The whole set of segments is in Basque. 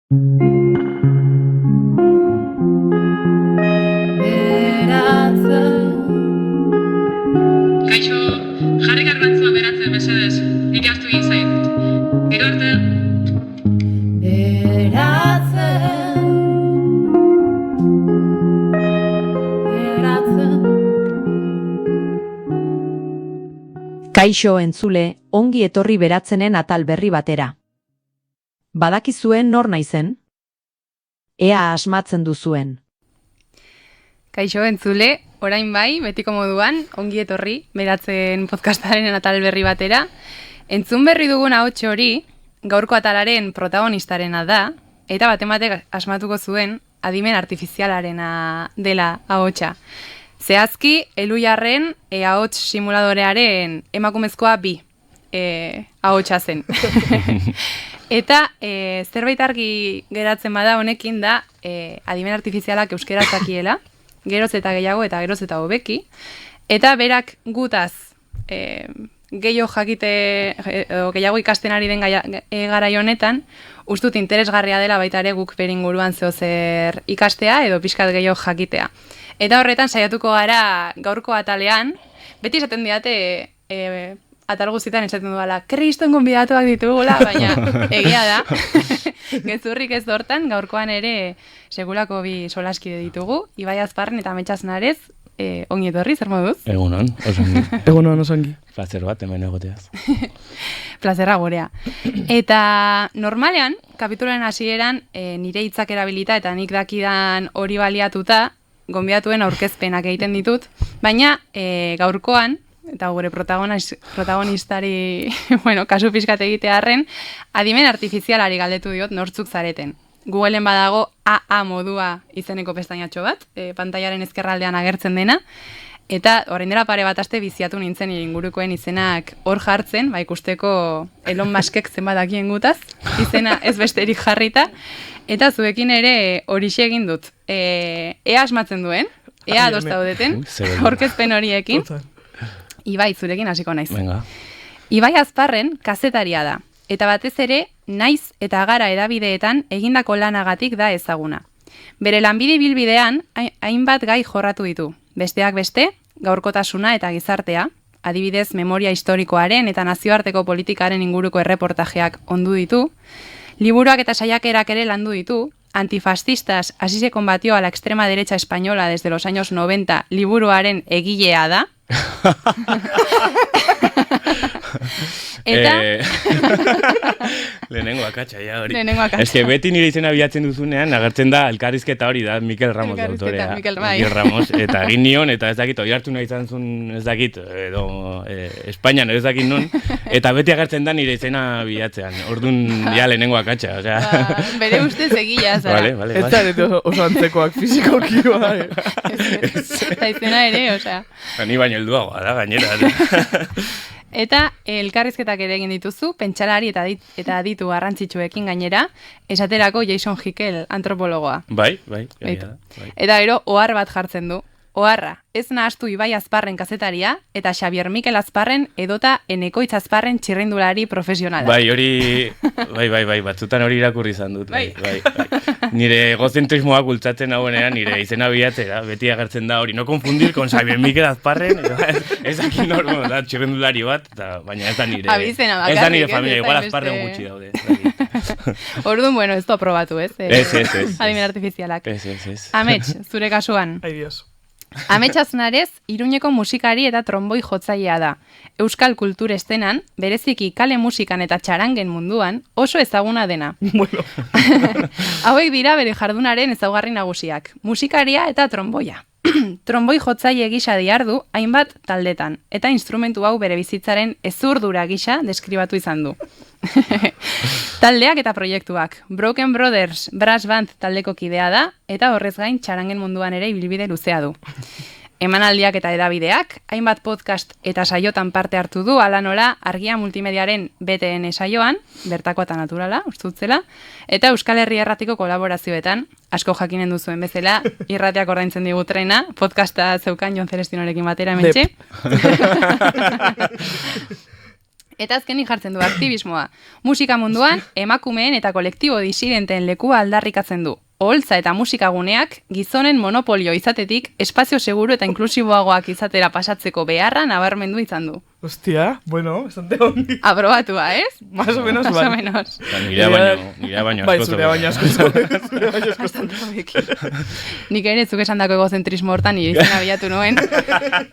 Kaixo, jarri garrantzua beratzen mesedez, nik hartu egin zait. Gero arte. Kaixo entzule, ongi etorri beratzenen atal berri batera. Badakizuen nor naizen? Ea asmatzen duzuen. Kaixo entzule, orain bai, betiko moduan, ongi etorri beratzen podcastaren atal berri batera. Entzun berri dugun ahots hori, gaurko atalaren protagonistarena da, eta batek asmatuko zuen adimen artifizialarena dela ahotsa. Zehazki, Elujarren ahots simuladorearen emakumezkoa bi ahotsa zen. Eta zerbait argi geratzen bada honekin da adimen artifizialak euskera zakiela, geroz eta gehiago eta geroz eta hobeki, eta berak gutaz gehiago ikasten ari den garai honetan, ustut interesgarria dela baita ere guk beringuruan zeozer ikastea edo pixkat gehiago jakitea. Eta horretan saiatuko gara gaurko atalean, beti esaten diate atal guztietan esaten duela, kriston gonbidatuak ditugula, baina egia da. Gezurrik ez hortan, gaurkoan ere segulako bi solaskide ditugu, Ibai Azparren eta Amets Aznarez, ongi etorri, zer moduz? Egunon, osongi. Egunon, osongi. Plazer bat, hemen egoteaz. Plazerra gurea. Eta normalean, kapituloen hasieran nire hitzak erabilita eta nik dakidan hori baliatuta, gonbidatuen aurkezpenak egiten ditut, baina gaurkoan, eta gure protagonistari, kasu pixkat egitearren, adimen artifizialari galdetu diot nortzuk zareten. Googleen badago AA modua izeneko pestainatxo bat, pantailaren ezkerraldean agertzen dena, eta orain dela pare bat aste biziatu nintzen ingurukoen izenak hor jartzen, ikusteko Elon Muskek zenbat dakien gutaz, izena ez besterik jarrita, eta zuekin ere horixe egin dut. Ea asmatzen duen, ea ados daudeten, aurkezpen horiekin. Ibai, zurekin hasiko naiz. Venga. Ibai Azparren kazetaria da, eta batez ere naiz eta gara hedabideetan egindako lanagatik da ezaguna. Bere lanbide bilbidean hainbat gai jorratu ditu. Besteak beste, gaurkotasuna eta gizartea, adibidez memoria historikoaren eta nazioarteko politikaren inguruko erreportajeak ondu ditu, liburuak eta saiakerak ere landu ditu, Antifascistas, así se combatió a la extrema derecha española desde los años 90, liburuaren egilea da. Eta lehenengo akatsa ja hori. Lehenengo akatsa. Ez que beti nire izena bilatzen duzunean, agertzen da elkarrizketa hori da, Mikel Ramos autorea. Mikel Ramos, eta egin nion, eta ez dakit, oi hartu nahi izan zuen, ez dakit, edo Espainian ez dakit non, eta beti agertzen da nire izena bilatzean. Orduan, ja lehenengo akatsa, osea. Bere ustez egila, zara. Vale. Ez zaretu oso antzekoak fizikoki bai. Eta izena ere, osea. Ni baino helduagoa da, gainera. Eta elkarrizketak ere egin dituzu, pentsalari eta aditu garrantzitsuekin gainera, esaterako Jason Hickel antropologoa. Bai. Eta gero, ohar bat jartzen du. Oharra, ez nahastu Ibai Azparren kazetaria eta Xabier Mikel Azparren edota Enekoitz Azparren txirrindulari profesionala. Bai, batzutan hori irakurri izan dut. Bai. Nire egozentrismoak bultzatzen hauenean, nire izena bilatzera, beti agertzen da hori, no confundir con Xabier Mikel Azparren, ez dakit normo, da txirrindulari bat, baina ez da nire. Abizena bakarrik. Ez da nire familia, igual Azparren gutxi daude. Orduan, ez da aprobatu, ez? Ez. Adimen artifizialak. Ez. Amets, zure kasuan. Ai, Dios. Amets Aznarez, Iruñeko musikari eta tromboi jotzailea da. Euskal kultur estenan, bereziki kale musikan eta txarangen munduan, oso ezaguna dena. Bueno. Hauek dira bere jardunaren ezaugarri nagusiak, musikaria eta tromboia. Tromboi jotzaile gisa dihardu hainbat taldetan, eta instrumentu hau bere bizitzaren ezurdura gisa deskribatu izan du. Taldeak eta proiektuak. Broken Brothers Brass Band taldeko kidea da, eta horrez gain txarangen munduan ere ibilbide luzea du. Emanaldiak eta edabideak, hainbat podcast eta saiotan parte hartu du, ala nola Argia Multimediaren BTN saioan, bertakoa eta naturala, ustutzela, eta Euskal Herria Erratiko kolaborazioetan, asko jakinen duzuen bezala, irratiak ordaintzen digu trena, podcasta zeukan Jon Celestinorekin batera hementxe. Eta azkenik jartzen du aktivismoa. Musika munduan, emakumeen eta kolektibo disidenten lekua aldarrikatzen du. Oholtza eta musikaguneak gizonen monopolio izatetik espazio seguru eta inklusiboagoak izatera pasatzeko beharra nabarmendu izan du. Hostia, bueno, bastante ongi. Aprobatua, ez? Más o menos, Más o bai. menos. Nire baino Bai, askoz zure baino askoz. Bastante hobeki. Nik ere zuk esandako egozentrismo hortan nire izena bilatu nuen.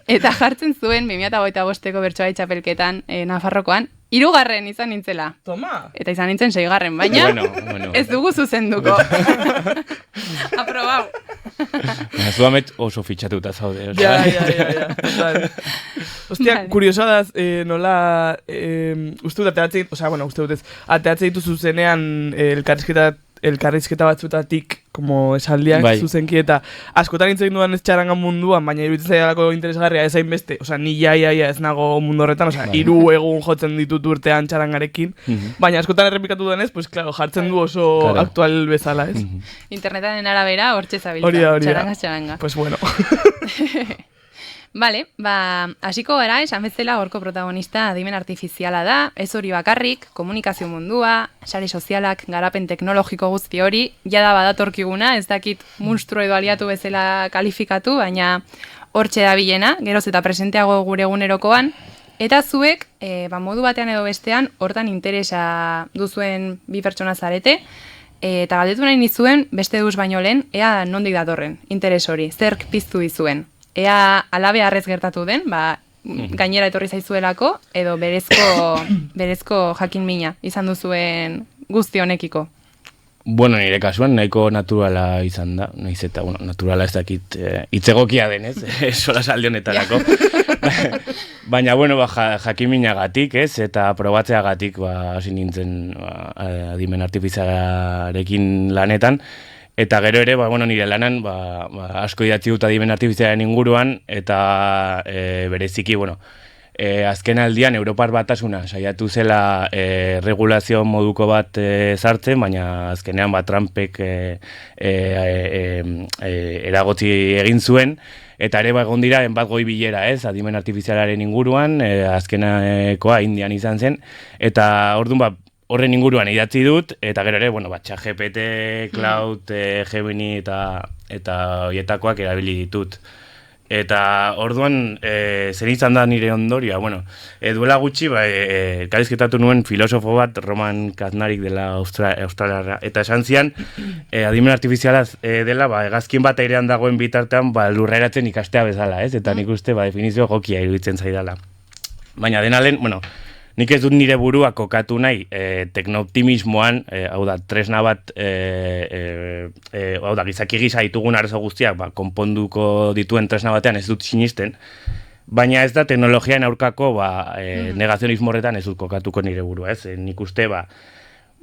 Eta jartzen zuen 2025ko bertsoari txapelketan Nafarrokoan, 3. izan nintzela. Toma. Eta izan nintzen 6. baina Bueno. ez dugu zuzenduko. Aprobau. Zuamet oso fitxatuta zaude. Ja. Total. Hostia, Vale. kuriosa da, nola, uste dut ateatzeit, uste dut ez, ateatzei dituzu zenean elkarrizketa batzutatik, como esaldiak Bai. zuzenki, eta askotan hitz egin dudan ez txarangan munduan, baina iruditzen zailako interesgarria ez hainbeste, ni ja ez nago mundu horretan, 3 egun jotzen ditut urtean txarangarekin, baina askotan errepikatu denez, pues claro, jartzen du oso Claro. aktual bezala, ez? Internetaren arabera hortxe zabiltza. Hori da. Txaranga. Pues bueno. Vale, hasiko gara, esan bezala horko protagonista adimen artifiziala da, ez hori bakarrik, komunikazio mundua, sare sozialak, garapen teknologiko guzti hori, jada badatorkiguna, ez dakit munstru edo aliatu bezala kalifikatu, baina hortxe da bilena, geroz eta presenteago gure egunerokoan, eta zuek, modu batean edo bestean, hortan interesa duzuen bi pertsona zarete, eta galdetu nahi nizuen, beste duz baino lehen, ea nondik datorren, interes hori, zerk piztu dizuen. Ea alabe harrez gertatu den, gainera etorri zaizuelako, edo berezko jakin mina izan duzuen guzti honekiko. Bueno, nire kasuan nahiko naturala izan da, nahiz eta, naturala ez dakit hitzegokia denez, sola salde honetarako. Baina, jakiminagatik, ez, eta probatzeagatik, hasi nintzen adimen artifizialarekin lanetan, eta gero ere, nire lanan, asko idatzi dut adimen artifizialaren inguruan, eta bereziki, azken aldian Europar Batasuna saiatu zela regulazio moduko bat sartzen, baina azkenean Trumpek eragotzi egin zuen, eta ere egon dira bat goi bilera, ez, adimen artifizialaren inguruan, azkenekoa Indian izan zen, eta orduan horren inguruan idatzi dut, eta gero ere, ChatGPT, Cloud, Gemini eta horietakoak erabili ditut. Eta orduan, zer izan da nire ondorioa, duela gutxi, elkarrizketatu nuen filosofo bat, Roman Kaznarik dela Australiara, eta esan zian, adimen artifiziala dela, hegazkin bat airean dagoen bitartean, lurreratzen ikastea bezala, ez? Eta nik uste, definizio jokia iruditzen zaidala. Baina dena lehen, nik ez dut nire burua kokatu nahi teknooptimismoan, hau da, tresna bat, gizaki gisa ditugun arazo guztiak, konponduko dituen tresna batean ez dut sinisten, baina ez da teknologian aurkako negazionismo horretan ez dut kokatuko nire burua, ez? Nik uste,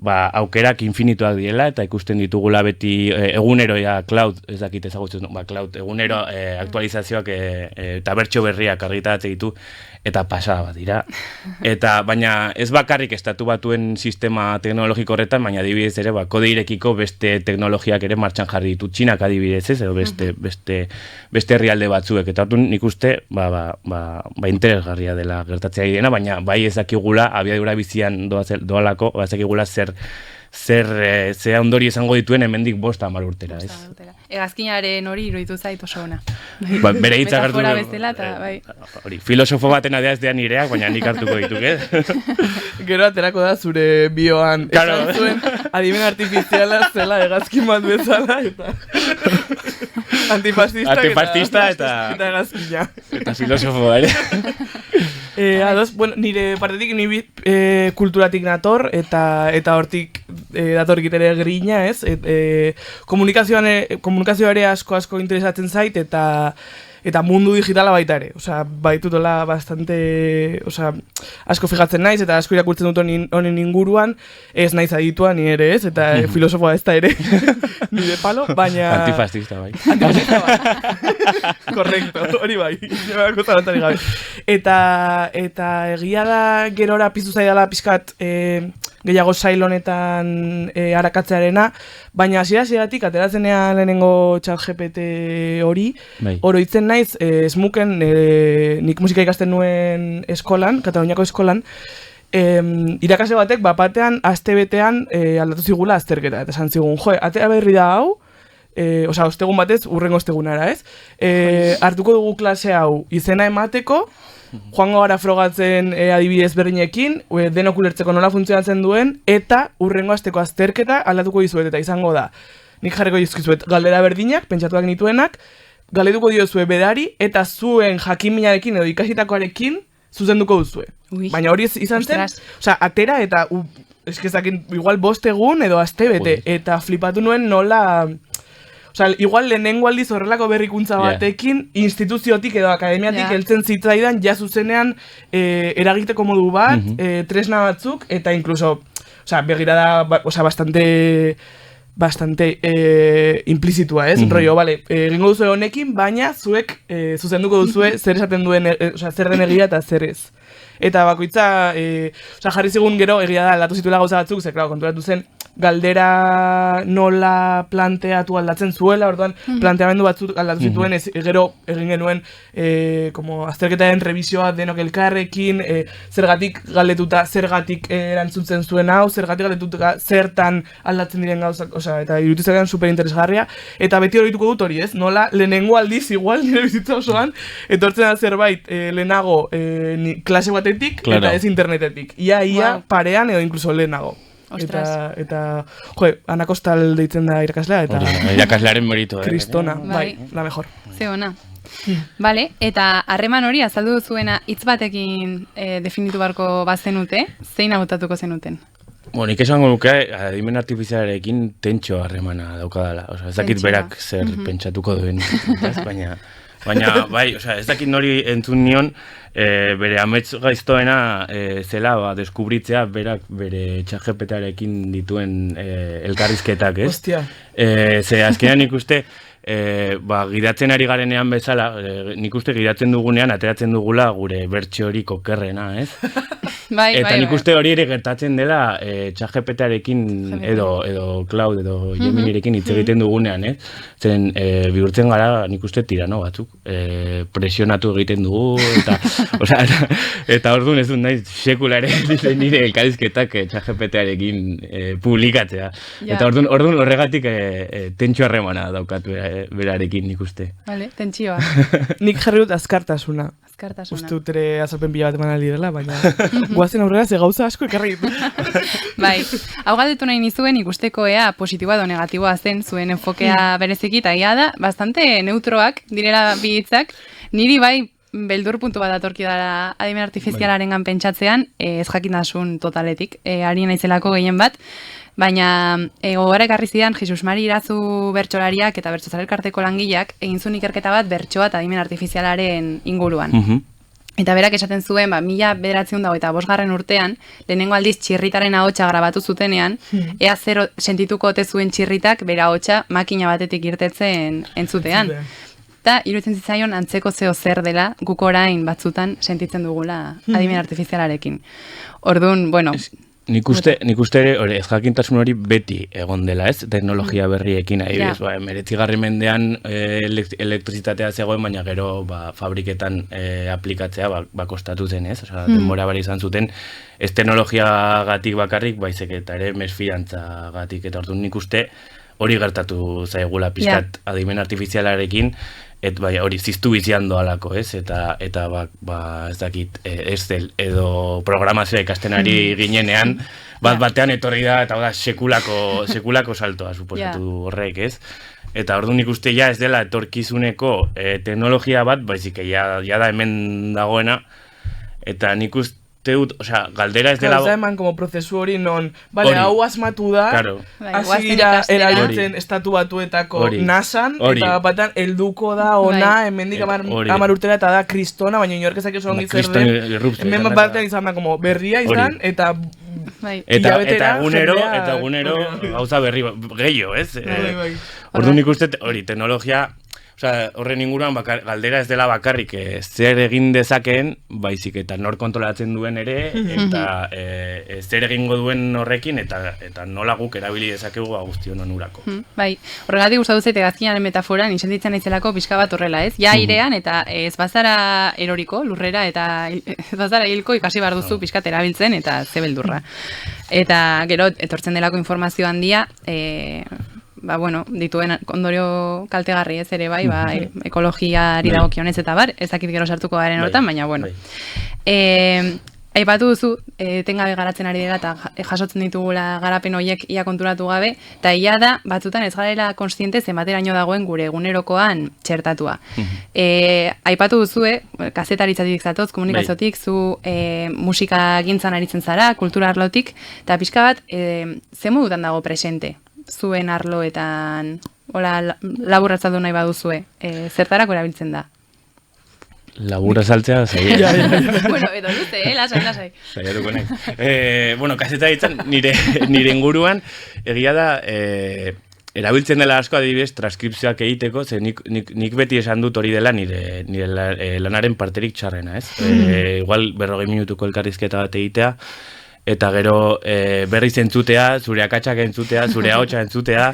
aukerak infinituak diela, eta ikusten ditugula beti egunero, cloud, ez dakit ezagutzen, cloud, egunero aktualizazioak eta bertso berriak argitaratzen ditu, eta pasada bat dira. Baina ez bakarrik estatu batuen sistema teknologiko horretan, baina adibidez ere, kode irekiko beste teknologiak ere martxan jarri ditu, Txinak adibidez ez, edo beste herrialde batzuek, eta nik uste, interesgarria dela gertatzea dena, baina bai ez dakigula, abiadura bizian doalako, ez dakigula zer ondori izango dituen hemendik 5-10 urtera, ez? Egazkinaren hori iruditu zait oso ona. Bere hitza hartu Metafora bezala, eta bai. Filosofo baten adieraztean nireak, baina nik hartuko dituk, ez? Gero aterako da zure bioan, esan zuen adimen artifiziala zela egazkin bat bezala, eta antifascista eta egazkina. Eta filosofo ere. Nire partetik ni kulturatik nator, eta hortik datorkit ere grina, ez? Komunikazioa ere asko interesatzen zait, eta mundu digitala baita ere. Baitutola bastante, asko fijatzen naiz, eta asko irakurtzen dut honen inguruan, ez naiz aditua ni ere, ez? Eta filosofoa ez da ere, nire palo, baina... Antifascista, bai. Antifascista, bai. Korrekto, hori bai. Eta egia da gerora piztu zaidala pizkat gehiago sail honetan arakatzearena, baina hasieratik ateratzenean lehenengo ChatGPT hori, oroitzen naiz, esmuken, nik musika ikasten nuen eskolan, Kataluniako eskolan, irakasle batek batean astebetean aldatu zigula azterketa, eta esan zigun, atera berri da hau, ostegun batez, urrengo ostegunara, ez? Hartuko dugu klase hau izena emateko, joango gara frogatzen adibidez berdinekin, denok ulertzeko nola funtzionatzen duen, eta urrengo asteko azterketa aldatuko dizuet, eta izango da. Nik jarriko dizkizuet galdera berdinak, pentsatuak nituenak, galdetuko diozue berari, eta zuen jakinminarekin edo ikasitakoarekin zuzenduko duzue. Baina hori izan zen, atera eta eskezakin igual 5 egun edo astebete, eta flipatu nuen nola... igual lehenengo aldiz horrelako berrikuntza batekin, instituziotik edo akademiatik heltzen zitzaidan, ja zuzenean eragiteko modu bat, tresna batzuk, eta incluso, begirada bastante implizitua, ez? Rollo, bale, egingo duzue honekin, baina zuek zuzenduko duzue zer esaten duen, zer den egia eta zer ez. Eta bakoitza, jarri zigun gero egia da aldatu zituela gauza batzuk, ze, konturatu zen, galdera nola planteatu aldatzen zuela, orduan planteamendu batzuk aldatu zituen, gero egin genuen azterketaren revisioa denok elkarrekin, zergatik galdetuta, zergatik erantzuntzen zuen hau, zergatik galdetuta zertan aldatzen diren gauzak, eta irutizakean super interesgarria, eta beti horituko dut hori, ez? Nola lehenengo aldiz, igual, nire bizitza osoan, etortzen da zerbait lehenago klase batetik, eta ez internetetik. Ia parean edo inkluso lehenago. Eta Ana Kostal deitzen da irakaslea, eta... Irakaslearen merito, Kristona, bai, la mejor. Ze ona. Vale, eta harreman hori azaldu zuena hitz batekin definitu barko bazenute, zein hautatuko zenuten? Nik esango nuke, adimen artifizialarekin tentxo harremana daukadala. Ez dakit berak zer pentsatuko duen, baina, bai, ez dakit nori entzun nion, bere amets gaiztoena zela deskubritzea berak bere ChatGPTarekin dituen elkarrizketak, ez? Ostia. Ze azkenean ikuste, gidatzen ari garenean bezala, nik uste gidatzen dugunean ateratzen dugula gure bertxe hori kokerrena, ez? Eta nik uste hori ere gertatzen dela ChatGPTarekin edo Cloud edo Geminirekin hitz egiten dugunean, ez? Zen bihurtzen gara nik uste tirano batzuk, presionatu egiten dugu, eta orduan ez dut nahi sekula ere nire elkarrizketak ChatGPTarekin publikatzea. Eta orduan horregatik tentxo harremana daukatu berarekin nik uste. Vale, tentsioa. Nik jarri dut azkartasuna. Uste dut ere azalpen pila bat eman aldi dela, baina guazen aurrera ze gauza asko ekarri. Bai, hau galdetu nahi nizuen ikusteko ea positiboa edo negatiboa zen zuen enfokea bereziki, eta da, bastante neutroak direla bi hitzak, niri bai beldur puntu bat atorki dara adimen artifizialarengan pentsatzean, ez jakindasun totaletik, ari naizelako gehien bat, baina gogora ekarri zidan Jesus Mari Irazu bertsolariak eta bertsozale elkarteko langileak egin zuen ikerketa bat bertsoa eta adimen artifizialaren inguruan. Eta berak esaten zuen, 1985 urtean, lehenengo aldiz txirritaren ahotsa grabatu zutenean, ea zero sentituko ote zuen txirritak bera ahotsa makina batetik irtetzen entzutean. Eta iruditzen zitzaion antzeko zeo zer dela guk orain batzutan sentitzen dugula adimen artifizialarekin. Orduan, bueno... Nik uste ere ez jakintasun hori beti egon dela, ez? Teknologia berriekin adibidez, 19. mendean elektrizitatea zegoen, baina gero fabriketan aplikatzea kostatu zen, ez? Denbora bera izan zuten, ez teknologiagatik bakarrik, baizik eta ere mesfidantza-gatik, eta orduan nik uste hori gertatu zaigula pizkat adimen artifizialarekin, hori ziztu bizian doalako, ez? Eta ez dakit, Excel edo programazioa ikasten ari ginenean, batean etorri da, eta sekulako saltoa suposatu horrek, ez? Eta orduan ikuste ez dela etorkizuneko teknologia bat, baizik ja da hemen dagoena, eta nik uste dut, galdera ez dela... Gauza eman como prozesu hori non, hau asmatu da, hasi dira erabiltzen estatu batuetako nasan, eta batan helduko da ona, hemendik 10 urtera eta da kristona, baina inork ezak oso ongi zer den, hemen batean izan da como berria izan, eta egunero gauza berri gehiago, ez? Orduan ikuste hori, teknologia... Osea, horren inguruan galdera ez dela bakarrik zer egin dezakeen, baizik eta nor kontrolatzen duen ere, eta zer egingo duen horrekin, eta nola guk erabili dezakegu guztion onurako. Bai, horregatik gustatu zait hegazkinaren metaforan insenditzen naizelako pixka bat horrela, ez? Ja airean eta ez bazara eroriko, lurrera, eta ez bazara hilko ikasi behar duzu pixkat erabiltzen eta ze beldurra. Eta gero, etortzen delako informazio handia, dituen ondorio kaltegarri ez ere bai, ekologiari dagokionez eta bar, ezakit gero sartuko garen hortan, baina bueno. Aipatu duzu, etengabe garatzen ari dela eta jasotzen ditugula garapen horiek ia konturatu gabe, eta ia da, batzutan ez garela konstiente zenbateraino dagoen gure egunerokoan txertatua. Aipatu duzue, kazetaritzatik zatoz, komunikaziotik, zu musika gintzan aritzen zara, kultura arlotik, eta pixka bat, ze modutan dago presente zuen arloetan, labur azaldu nahi baduzue, zertarako erabiltzen da? Labura saltzea, zaila. Bueno, edo luze, lasai. Zaiatuko nahi. Kazetaritzan, nire inguruan, egia da, erabiltzen dela asko adibidez transkripzioak egiteko, ze nik beti esan dut hori dela nire lanaren parterik txarrena, ez? Igual 40 minutuko elkarrizketa bat egitea, eta gero berriz entzutea, zure akatsak entzutea, zure ahotsa entzutea,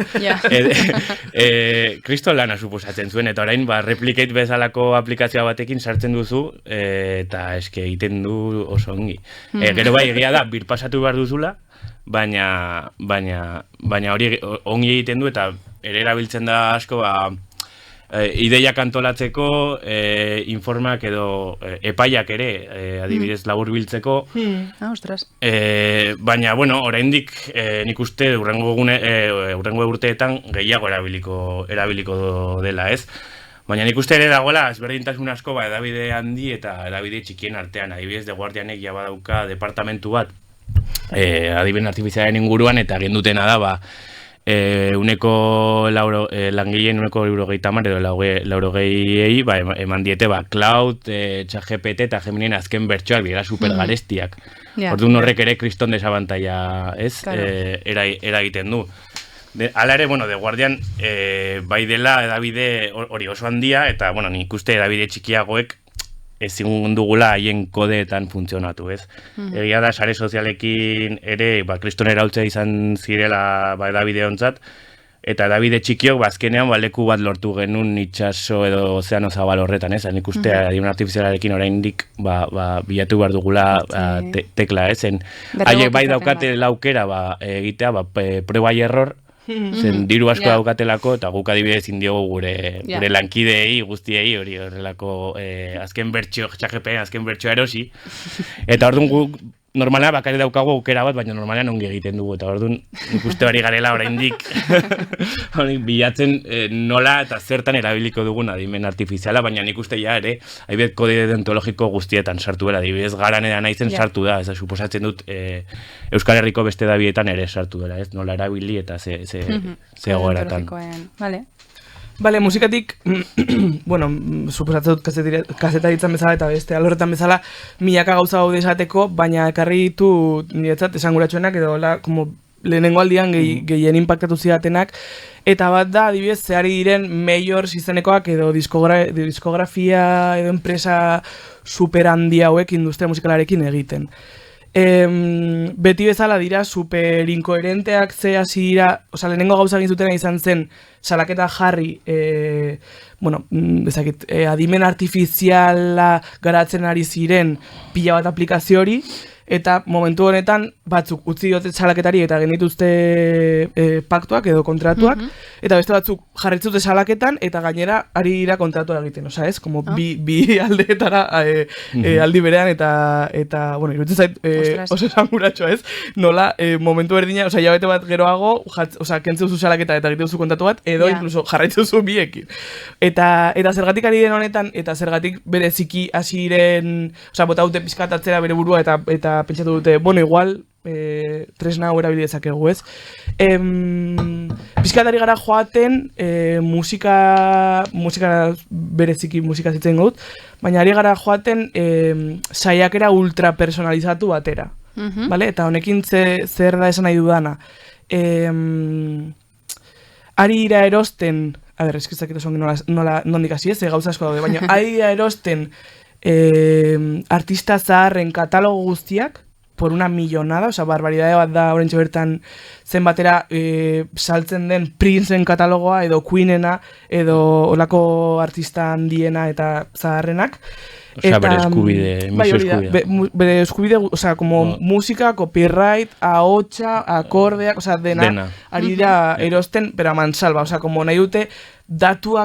kriston lana suposatzen zuen, eta orain Replicate bezalako aplikazioa batekin sartzen duzu, eta eske egiten du oso ongi. Gero bai, egia da, birpasatu behar duzula, baina hori ongi egiten du, eta ere erabiltzen da asko, ideiak antolatzeko, informak edo epaiak ere, adibidez labur biltzeko. Ostras. Baina, bueno, oraindik nik uste urrengo urteetan gehiago erabiliko dela, ez? Baina nik uste ere dagoela, ezberdintasun asko, edabide handi eta edabide txikien artean, adibidez, The Guardianek ja badauka departamentu bat, adiben artifizialaren inguruan, eta gendutena da, langileen uneko 70 edo 80 eman diete Cloud, ChatGPT eta Gemini azken bertsoak dira super garestiak. Orduan horrek ere kriston desabantaila eragiten du. Hala ere, The Guardian bai dela edabide hori oso handia, eta nik uste edabide txikiagoek ezin dugula haien kodeetan funtzionatu, ez? Egia da, sare sozialekin ere, kriston eraultzea izan zirela edabide hontzat, eta edabide txikiok, azkenean, leku bat lortu genuen itxaso edo ozeano zabal horretan, ez? Nik uste, adimen artifizialarekin oraindik bilatu behar dugula tekla, ez? Haiek bai daukate laukera egitea, prueba y error, zen diru asko daukatelako, eta guk adibidez indiogu gure lankideei, guztiei, hori horrelako azken bertxo, ChatGPT azken bertxoa erosi. Eta orduan guk normalean bakarrik daukagu aukera bat, baina normalean ongi egiten dugu. Eta orduan nik uste hori garela oraindik bilatzen nola eta zertan erabiliko dugun adimen artifiziala, baina nik uste ja ere, haibet kode deontologiko guztietan sartu dela, adibidez garanera naizen sartu da, ez da, suposatzen dut Euskal Herriko beste edabietan ere sartu dela, ez, nola erabili eta ze egoeratan. Bale, musikatik, suposatzen dut kazetaritzan bezala eta beste alorretan bezala milaka gauza gaude esateko, baina ekarri ditu niretzat esanguratsuenak edo lehenengo aldian gehien inpaktatu zidatenak, eta bat da, adibidez, zehari diren majors izenekoak edo diskografia edo enpresa super handi hauek industria musikalarekin egiten. Beti bezala dira super inkoherenteak ze hasi dira, lehenengo gauza egin zutena izan zen salaketa jarri, adimen artifiziala garatzen ari ziren pila bat aplikazio hori, eta momentu honetan batzuk utzi diote salaketari eta genituzte paktuak edo kontratuak, eta beste batzuk jarritzute salaketan eta gainera ari dira kontratua egiten, ez? Como bi aldeetara aldi berean eta iruditzen zait oso esanguratxoa, ez? Nola momentu berdina, jabete bat geroago, kentzeu zu salaketa eta egiteu zu kontratu bat, edo incluso jarraitzeu zu biekin. Eta zergatik ari den honetan, eta zergatik bere ziki hasi diren, bota dute pizkatatzera bere burua eta pentsatu dute, igual, tresna hau erabili dezakegu, ez? Pizkatari gara joaten, musika bereziki musika zitzen dut, baina ari gara joaten saiakera ultrapersonalizatu batera. Eta honekin zer da esan nahi dudana. Ari ira erosten eskizakit oso nondik hasi ez, gauza asko daude, baina ari dira erosten artista zaharren katalogo guztiak, por una millonada, oza, barbaridade bat da horrentxo bertan zenbatera saltzen den Princeen katalogoa, edo Queenena, edo olako artista handiena eta zaharrenak. Osea, bere eskubide, emisio eskubide. Bere eskubide, osea, como musika, copyright, ahotsa, akordeak, osea, dena. Ari dira erosten, pero a mansalva, osea, como nahi dute datu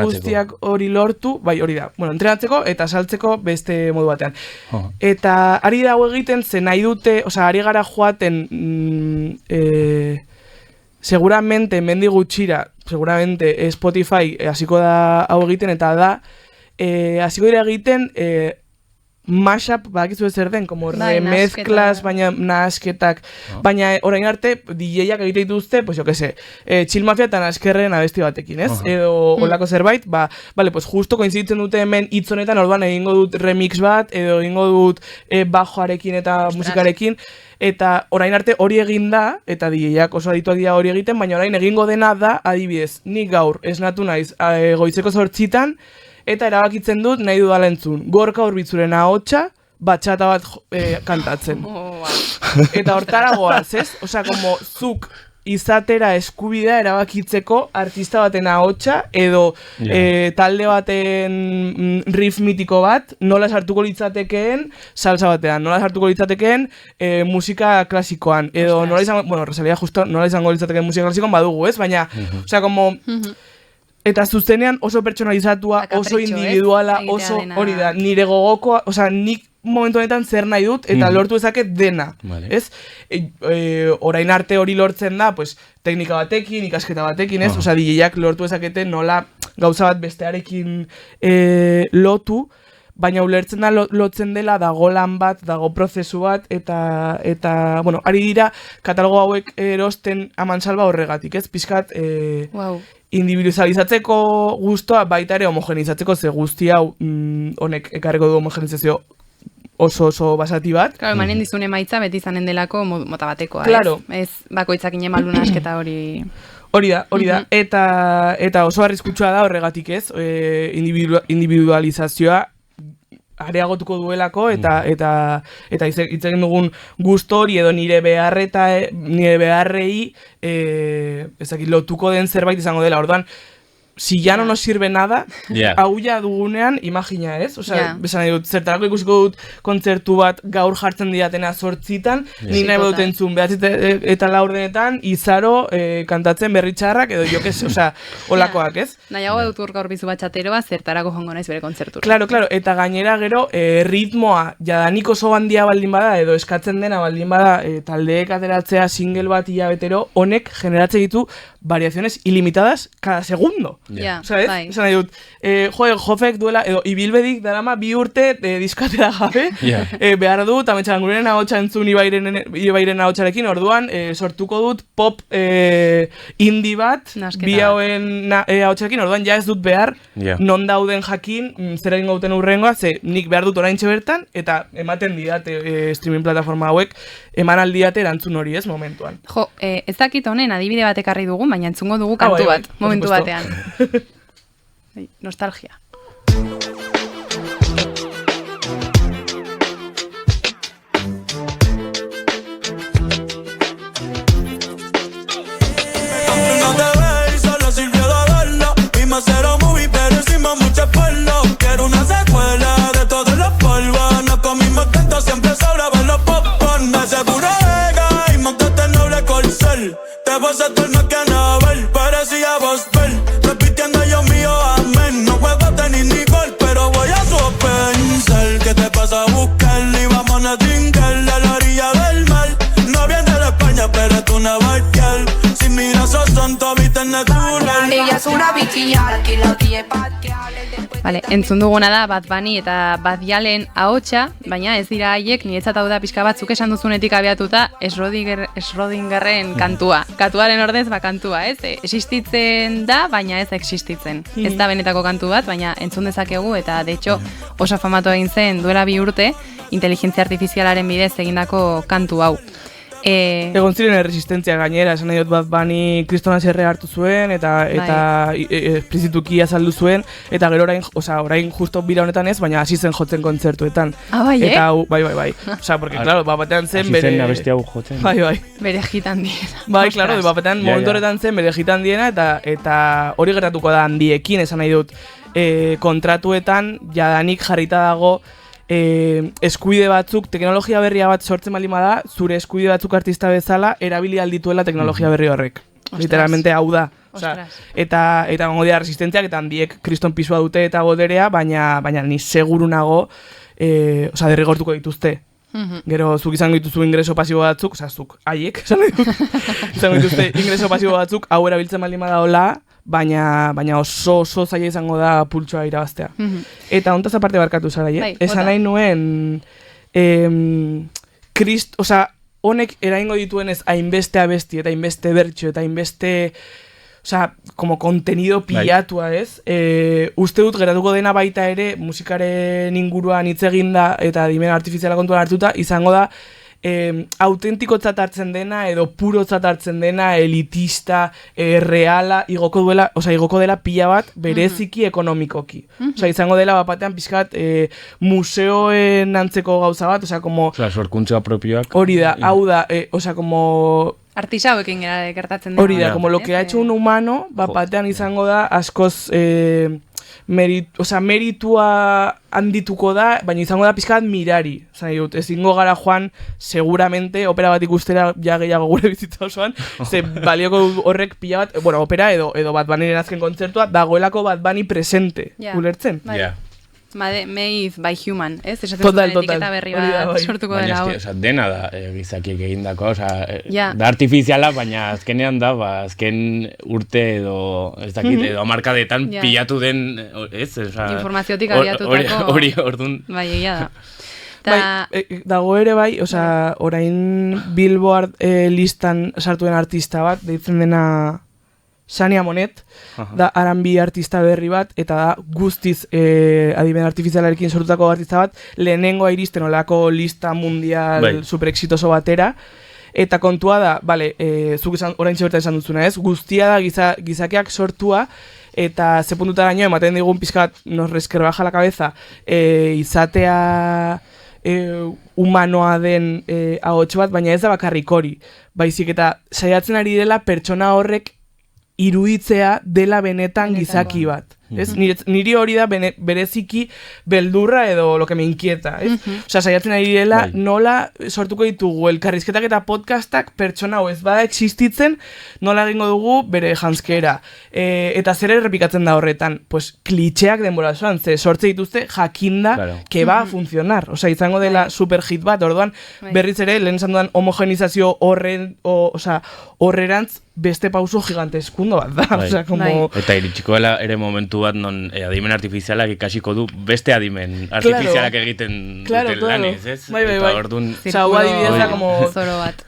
guztiak hori lortu, bai, hori da. Bueno, entrenatzeko eta saltzeko beste modu batean. Eta ari da hau egiten, ze nahi dute, osea, ari gara joaten seguramente mendi gutxira, seguramente Spotify hasiko da hau egiten, eta da hasiko dira egiten mashup, badakizu zer den, como remezclas, baina nahasketak, baina orain arte DJak egite dituzte, pues jo que se, Chill Mafia eta Naskerren abesti batekin, ez? Edo olako zerbait, vale, pues justo koinziditzen dute hemen hitz honetan, orduan egingo dut remix bat, edo egingo dut bajoarekin eta musikarekin, eta orain arte hori egin da, eta DJak oso adituak dira hori egiten, baina orain egingo dena da, adibidez, nik gaur esnatu naiz goizeko 8:00, eta erabakitzen dut nahi dudala entzun. Gorka Urbitzuren ahotsa, batxata bat kantatzen. Eta hortara goaz, ez? Osea, como zuk izatera eskubidea erabakitzeko artista baten ahotsa, edo talde baten riff mitiko bat, nola sartuko litzatekeen salsa batean, nola sartuko litzatekeen musika klasikoan, edo nola izango, bueno, Rosalía justo nola izango litzatekeen musika klasikoan badugu, ez? Baina, osea, como eta zuzenean oso pertsonalizatua, oso individuala, oso hori da, nire gogokoa, osea, nik momentu honetan zer nahi dut, eta lortu ezaket dena, ez? Orain arte hori lortzen da, pues, teknika batekin, ikasketa batekin, ez? Osea, DJak lortu ezakete nola gauza bat bestearekin lotu, baina ulertzen da lotzen dela, dago lan bat, dago prozesu bat, eta bueno, ari dira katalogo hauek erosten amansalba horregatik, ez? Pizkat, individualizatzeko guztua, baita ere homogenizatzeko, ze guzti hau honek ekarreko du homogenizazio oso basati bat. Claro, emanen dizun emaitza beti izanen delako mota batekoa, claro. Ez bakoitzak inemaluna asketa hori... Hori da, eta oso arriskutsua da horregatik, ez? Individualizazioa areagotuko duelako, eta hitz egin dugun gustu hori edo nire beharrei lotuko den zerbait izango dela. Orduan, si ya no nos sirve nada, hau ja dugunean, imagina, ez? Osea, besan nahi dut, zertarako ikusiko dut kontzertu bat gaur jartzen didatena 8:00, nik nahi dut entzun 9 eta 4 denetan, izaro kantatzen berritxarrak, edo jo kes, osea, olakoak, ez? Nahiago dut gaur bizu bat txateroa, zertarako jongo naiz bere kontzertura. Claro, eta gainera gero, ritmoa, jadanik oso handia baldin bada, edo eskatzen dena baldin bada, taldeek ateratzea single bat hilabetero, honek generatzen ditu variaciones ilimitadas cada segundo. ¿Sabes? Esan nahi dut, Jofek duela, edo Ibilbedik darama 2 urte diskatera gabe, behar dut, Ametxaranguren ahotsa entzun Ibairen ahotsarekin, orduan, sortuko dut pop indie bat, bi hauen ahotsarekin, orduan ja ez dut behar, non dauden jakin, zer egin gauten urrengoa, ze nik behar dut oraintxe bertan, eta ematen didate streaming plataforma hauek, eman aldiate erantzun hori ez momentuan. Jo, ez dakit honen adibide bat ekarri dugu, baina entzungo dugu kantu bat, momentu batean. Nostalgia. Cero movie, pero hicimos mucho esfuerzo. Quiero una secuela de todos los polvos. No comimos tanto, siempre sobraban los popcorn. Me aseguro Vega y montaste el noble corcel. Te vas a estar más que Naval, parecía Boswell. Repitiendo yo mío, amén. No juego tenis ni gol, pero voy a pensar. ¿Qué te pasa a buscar? Y vamos a trincar a la orilla del mar. No viene de España, pero es una barquial. Si miras esos son tobites natural. Ella es una bichilla que la tiene Vale, entzun duguna da Bad Bunny eta Bad Yalen ahotsa, baina ez dira haiek, niretzat hau da pixka batzuk esan duzunetik abiatuta Schrodingerren kantua. Katuaren ordez, kantua, ez? Existitzen da, baina ez existitzen. Ez da benetako kantu bat, baina entzun dezakegu, eta de hecho oso famatu egin zen duela 2 urte, inteligentzia artifizialaren bidez egindako kantu hau. Egon ziren erresistentzia gainera, esan nahi dut Bad Bunny Kristona Serre hartu zuen, eta esplizituki azaldu zuen, eta gero orain justo bira honetan ez, baina hasi zen jotzen kontzertuetan. Bai, eta bai. Osea, porque claro, batean zen bere... Hasi zen abesti hau jotzen. Bai. Bere jitan diena. Bai, claro, batean momentu horretan zen bere jitan diena, eta hori gertatuko da handiekin, esan nahi dut, kontratuetan jadanik jarrita dago eskuide batzuk, teknologia berria bat sortzen baldin bada, zure eskuide batzuk artista bezala erabili aldituela teknologia berri horrek. Literalmente hau da. Eta gongo dira resistentziak, eta handiek kriston pisua dute eta boterea, baina ni seguru nago, derrigortuko dituzte. Gero, zuk izango dituzu ingreso pasibo batzuk, zuk, haiek, izango dituzte ingreso pasibo batzuk, hau erabiltzen baldin badaola, baina oso zaila izango da pultsoa irabaztea. Eta hontaz aparte barkatu zara, esan nahi nuen, honek eraingo dituenez hainbeste abesti, eta hainbeste bertxo, eta hainbeste, como kontenido pilatua, ez? Uste dut geratuko dena baita ere, musikaren inguruan hitz eginda, eta adimen artifiziala kontuan hartuta, izango da, autentikotzat hartzen dena edo purotzat hartzen dena, elitista, reala, igoko dela pila bat bereziki ekonomikoki. Izango dela batean pixkat museoen antzeko gauza bat, sorkuntza propioak. Hori da, hau da, como... Artisauekin gertatzen dena. Hori da, como lo que ha hecho un humano, batean izango da askoz... meritua handituko da, baina izango da pizkat mirari. Ezingo gara joan, seguramente, opera bat ikustera ja gehiago gure bizitza osoan, ze balioko horrek pila bat, opera edo Bad Bunnyren azken kontzertua, dagoelako Bad Bunny presente, ulertzen? Made by human, ez? Total. Etiketa berri bat sortuko dela hau. Dena da, gizakiek egindako, da artifiziala, baina azkenean da, azken urte edo, ez dakit, edo amarkadetan pilatu den, ez? Informaziotik abiatutako. Hori, orduan. Bai, egia da. Dago ere bai, orain Billboard listan sartu den artista bat, deitzen dena Sania Monet, da R&B artista berri bat, eta da guztiz adimen artifizialarekin sortutako artista bat, lehenengoa iristen olako lista mundial super exitoso batera, eta kontua da, zuk orain txabertan esan dutzuna ez, guztia da gizakeak sortua, eta ze puntuta daño ematen digun pizkat nos reskerbaja la cabeza izatea humanoa den ahots bat, baina ez da bakarrik hori, baizik eta saiatzen ari dela pertsona horrek iruditzea dela benetan gizaki bat. Niri hori da bereziki beldurra edo lo que me inquieta. Saiatzen ari dela nola sortuko ditugu elkarrizketak eta podcastak pertsona hau ez bada existitzen, nola egingo dugu bere janskera. Eta zer errepikatzen da horretan? Pues klitxeak denbora zoan, ze sortze dituzte jakinda que va a funcionar. Izango dela super hit bat, orduan berriz ere, lehen esan dudan homogenizazio horrerantz beste pauso giganteskundo bat da. Eta iritsiko dela ere momentu bat non adimen artifizialak ikasiko du beste adimen artifizialak egiten duten laniz, ez? Bai. Hau adibidez da como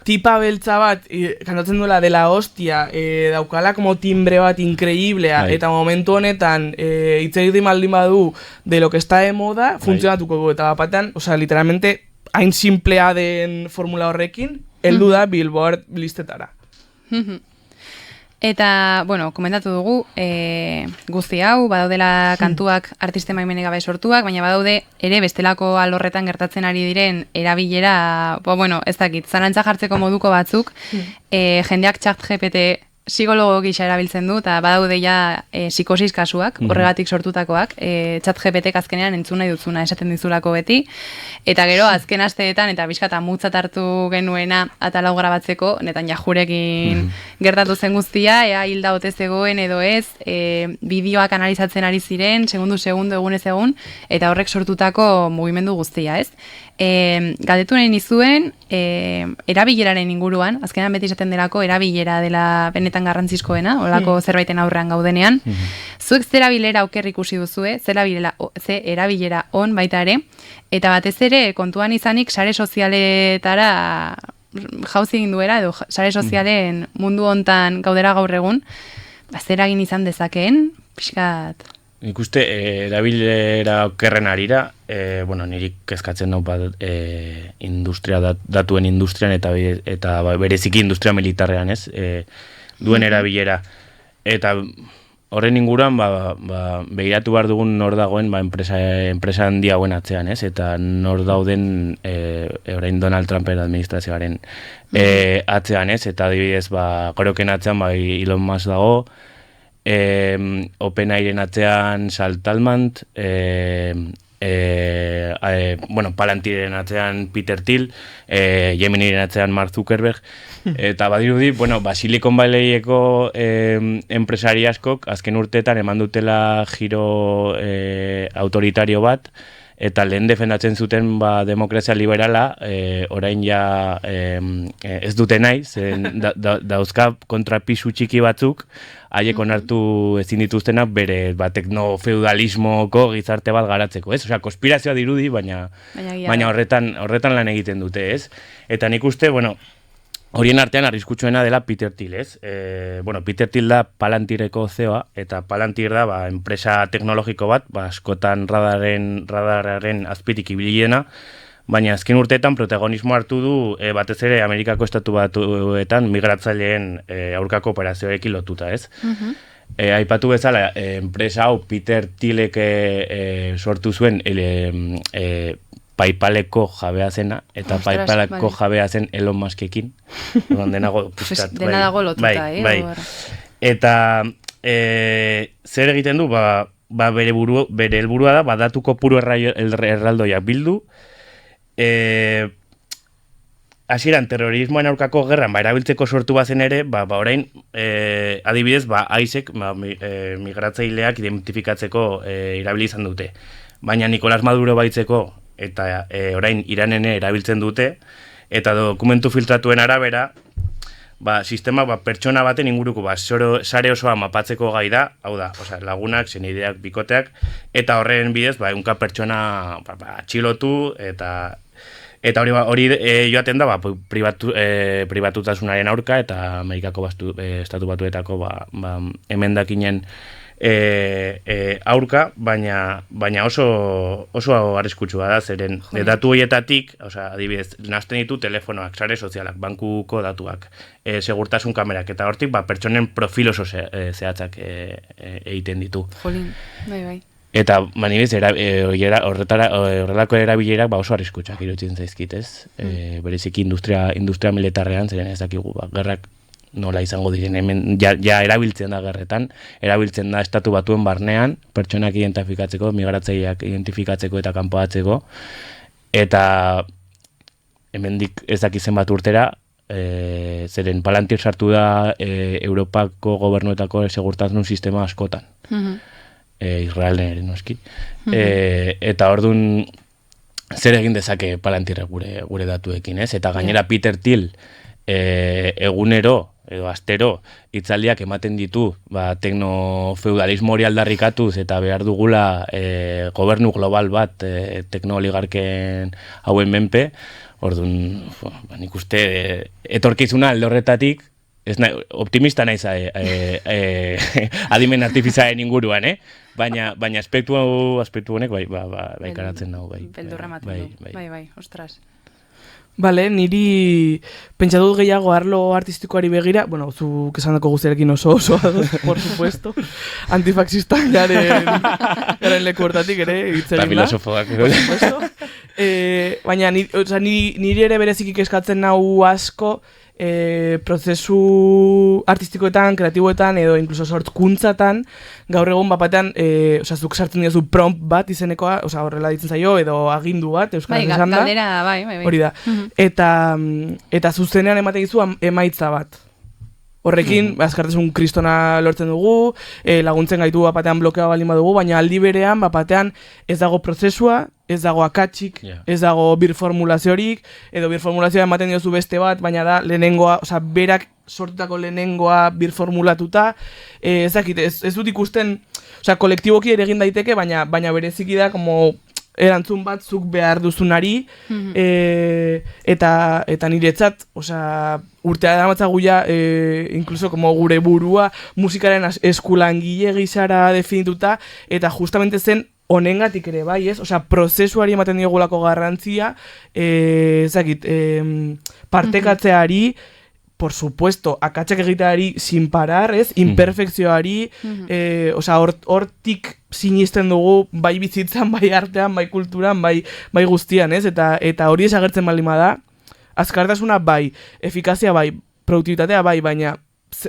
tipa beltza bat, kantatzen duela dela hostia, daukala como timbre bat increíblea, eta momentu honetan hitz egiten maldin badu de lo que está de moda, funtzionatuko du, eta batean, literalmente, hain simplea den formula horrekin, heldu da Billboard listetara. Eta, komentatu dugu, guzti hau, badaudela kantuak artiste maimene gabe sortuak, baina badaude ere bestelako alorretan gertatzen ari diren erabilera, ez dakit, zalantza jartzeko moduko batzuk, jendeak ChatGPT psikologo gisa erabiltzen du, eta badaude ja psikosis kasuak, horregatik sortutakoak, ChatGPT azkenean entzun nahi dutzuna esaten dizulako beti, eta gero azken asteetan, eta bizkata mutzat hartu genuena atalau grabatzeko, netan jajurekin gertatu zen guztia, ea hilda ote zegoen edo ez, bideoak analizatzen ari ziren, segundu, egunez egun, eta horrek sortutako mugimendu guztia, ez? Galdetu nahi nizuen, erabileraren inguruan, azkenan beti izaten delako erabilera dela benetan garrantzizkoena, olako zerbaiten aurrean gaudenean. Zuek zer erabilera oker ikusi duzue, zer erabilera on baita ere, eta batez ere kontuan izanik sare sozialetara jauzi egin duera, edo sare sozialen mundu hontan gaudera gaur egun, zer egin izan dezakeen, pixkat... Nik uste, erabilera okerren arira, niri kezkatzen nau industria, datuen industrian eta bereziki industria militarrean, ez? Duen erabilera. Eta horren inguruan, begiratu behar dugun nor dagoen enpresa handi hauen atzean, ez? Eta nor dauden orain Donald Trumpen administrazioaren atzean, ez? Eta adibidez, goroken atzean, Elon Musk dago, OpenAIren atzean Sal Talmant, Palantiren atzean Peter Thiel, Geminiren atzean Mark Zuckerberg, eta badirudi, Silicon Valleyeko enpresari askok azken urteetan eman dutela giro autoritario bat, eta lehen defendatzen zuten demokrazia liberala, orain ja ez dute nahi, dauzka kontrapisu txiki batzuk, haiek onartu ezin dituztenak bere teknofeudalismoko gizarte bat garatzeko, ez? Osea, konspirazioa dirudi, baina horretan lan egiten dute, ez? Eta nik uste, horien artean arriskutsuena dela Peter Thiel, ez? Peter Thiel da Palantireko CEO-a, eta Palantir da enpresa teknologiko bat, askotan radararen azpitik ibiliena, baina azken urteetan protagonismo hartu du batez ere Amerikako Estatu Batuetan migratzaileen aurkako operazioekin lotuta, ez? Aipatu bezala, enpresa hau Peter Thielek sortu zuen PayPaleko jabea zena, eta PayPaleko jabea zen Elon Muskekin. Dena dago lotuta, Eta zer egiten du, bere helburua da, datu kopuru erraldoiak bildu, hasieran terrorismoen aurkako gerran erabiltzeko sortu bazen ere, orain adibidez, AISek migratzaileak identifikatzeko erabili izan dute. Baina Nicolás Maduro baitzeko eta orain Iranen erabiltzen dute, eta dokumentu filtratuen arabera, sistema pertsona baten inguruko sare osoa mapatzeko gai da, hau da, lagunak, senideak, bikoteak, eta horren bidez, ehunka pertsona atxilotu, eta hori joaten da pribatutasunaren aurka, eta Amerikako Estatu Batuetako emendakinen aurka, baina oso arriskutsua da, zeren datu horietatik, adibidez, nazten ditu telefonoak, sare sozialak, bankuko datuak, segurtasun kamerak, eta hortik pertsonen profil oso zehatzak egiten ditu. Jolin, bai. Eta, nibez, horrelako erabilerak oso arriskutsak iruditzen zaizkit, ez? Bereziki industria militarrean, zeren ez dakigu, gerrak nola izango diren, hemen ja erabiltzen da gerretan, erabiltzen da Estatu Batuen barnean, pertsonak identifikatzeko, migratzaileak identifikatzeko eta kanpoatzeko, eta hemendik ez dakizen bat urtera, zeren Palantir sartu da Europako gobernuetako segurtasun sistema askotan. Israelen ere noski. Eta orduan zer egin dezake Palantir gure datuekin, ez? Eta gainera Peter Thiel egunero edo astero hitzaldiak ematen ditu, teknofeudalismo hori aldarrikatuz eta behar dugula gobernu global bat teknooligarken hauen menpe. Orduan, nik uste etorkizuna alde horretatik, optimista naiz adimen artifizialen inguruan, baina aspektu honek bai karatzen dago. Beldurra ematen du, bai, ostras. Bale, niri pentsatu gehiago arlo artistikoari begira, zuk esan dako guztiarekin oso, por supuesto, antifaxistan garen leku hortatik ere, hitz egin da. Eta filosofoak. Por supuesto. Baina niri ere berezikik eskatzen nau asko, prozesu artistikoetan, kreatiboetan edo incluso sortkuntzatan gaur egun batean, zuk sartzen diozu prompt bat izenekoa, horrela ditzen zaio, edo agindu bat, euskaraz esan da. Galdera, bai. Hori da. Eta zuzenean ematen dizu emaitza bat. Horrekin, azkartasun kristona lortzen dugu, laguntzen gaitu batean blokea balin badugu, baina aldi berean batean ez dago prozesua, ez dago akatsik, ez dago birformulaziorik, edo birformulazioa ematen diozu beste bat, baina da lehenengoa, berak sortutako lehenengoa birformulatuta, ez dut ikusten, kolektiboki ere egin daiteke, baina bereziki da, erantzun bat zuk behar duzunari, eta niretzat, osea, urtea damatzagu ja, incluso como gure burua musikaren eskulangile gisara definituta, eta justamente zen honengatik ere bai, ez? Osea, prozesuari ematen diogulako garrantzia, partekatzeari, por supuesto, akatsak egiteari sin parar, ez? Imperfekzioari, osea, hortik sinisten dugu bai bizitzan, bai artean, bai kulturan, bai guztian, ez? Eta hori esagertzen baldin bada, azkartasuna bai, efikazia bai, produktibitatea bai, baina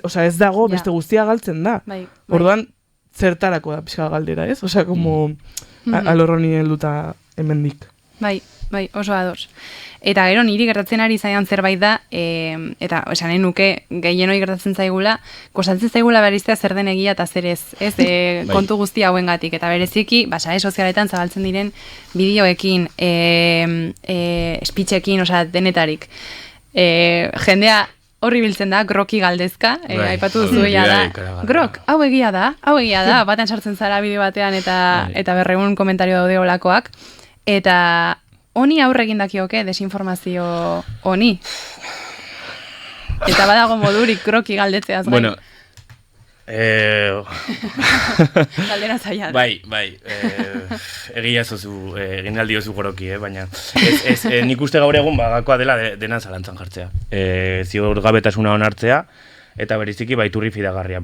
osea, ez dago beste guztia galtzen da. Orduan, zertarako da pixka galdera, ez? Osea, como alorroni helduta hemendik. Bai, oso ados. Eta gero niri gertatzen ari zaidan zerbait da, eta esanen nuke gehienoi gertatzen zaigula, kostatzen zaigula bereiztea zer den egia eta zer ez, kontu guzti hauengatik, eta bereziki, sare sozialetan zabaltzen diren bideoekin, speechekin, osea, denetarik. Jendea horri biltzen da, groki galdezka, aipatu duzu egia da. Grok, hau egia da, batean sartzen zara bideo batean eta 200 komentario daude olakoak, eta honi aurre egin dakioke desinformazio honi. Eta badago modurik kroki galdetzeaz gain. Bueno, galdera zaila. Bai, egia zozu, egin aldiozu goroki, baina nik uste gaur egun gakoa dela dena zalantzan jartzea. Ziurgabetasuna onartzea, eta bereziki iturri fidagarria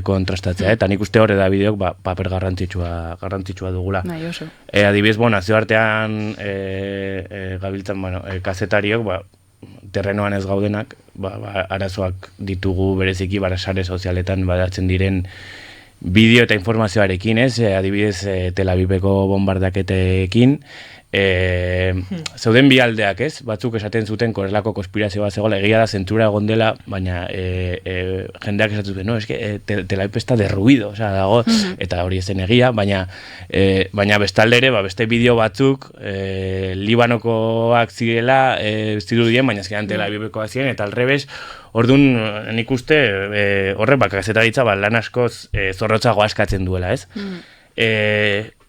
kontrastatzea, eta nik uste horre da bideok paper garrantzitsua dugula. Adibidez, nazioartean gabiltzan kazetariok, terrenoan ez gaudenak, arazoak ditugu bereziki sare sozialetan badatzen diren bideo eta informazioarekin, adibidez Tel Aviveko bombardaketekin, zeuden bi aldeak, ez? Batzuk esaten zuten korrelako konspirazio bat zegoela, egia da zentzura egon dela, baina jendeak esaten zuten, no, eske Tel Aviv está derruido, osea, dago, eta hori ezen egia, baina bestalde ere, beste bideo batzuk Libanokoak zirela zirudien, baina ezkean Tel Avivekoak ziren, eta alrebes, orduan nik uste horrek kazetaritza lan askoz zorrotzagoa eskatzen duela, ez?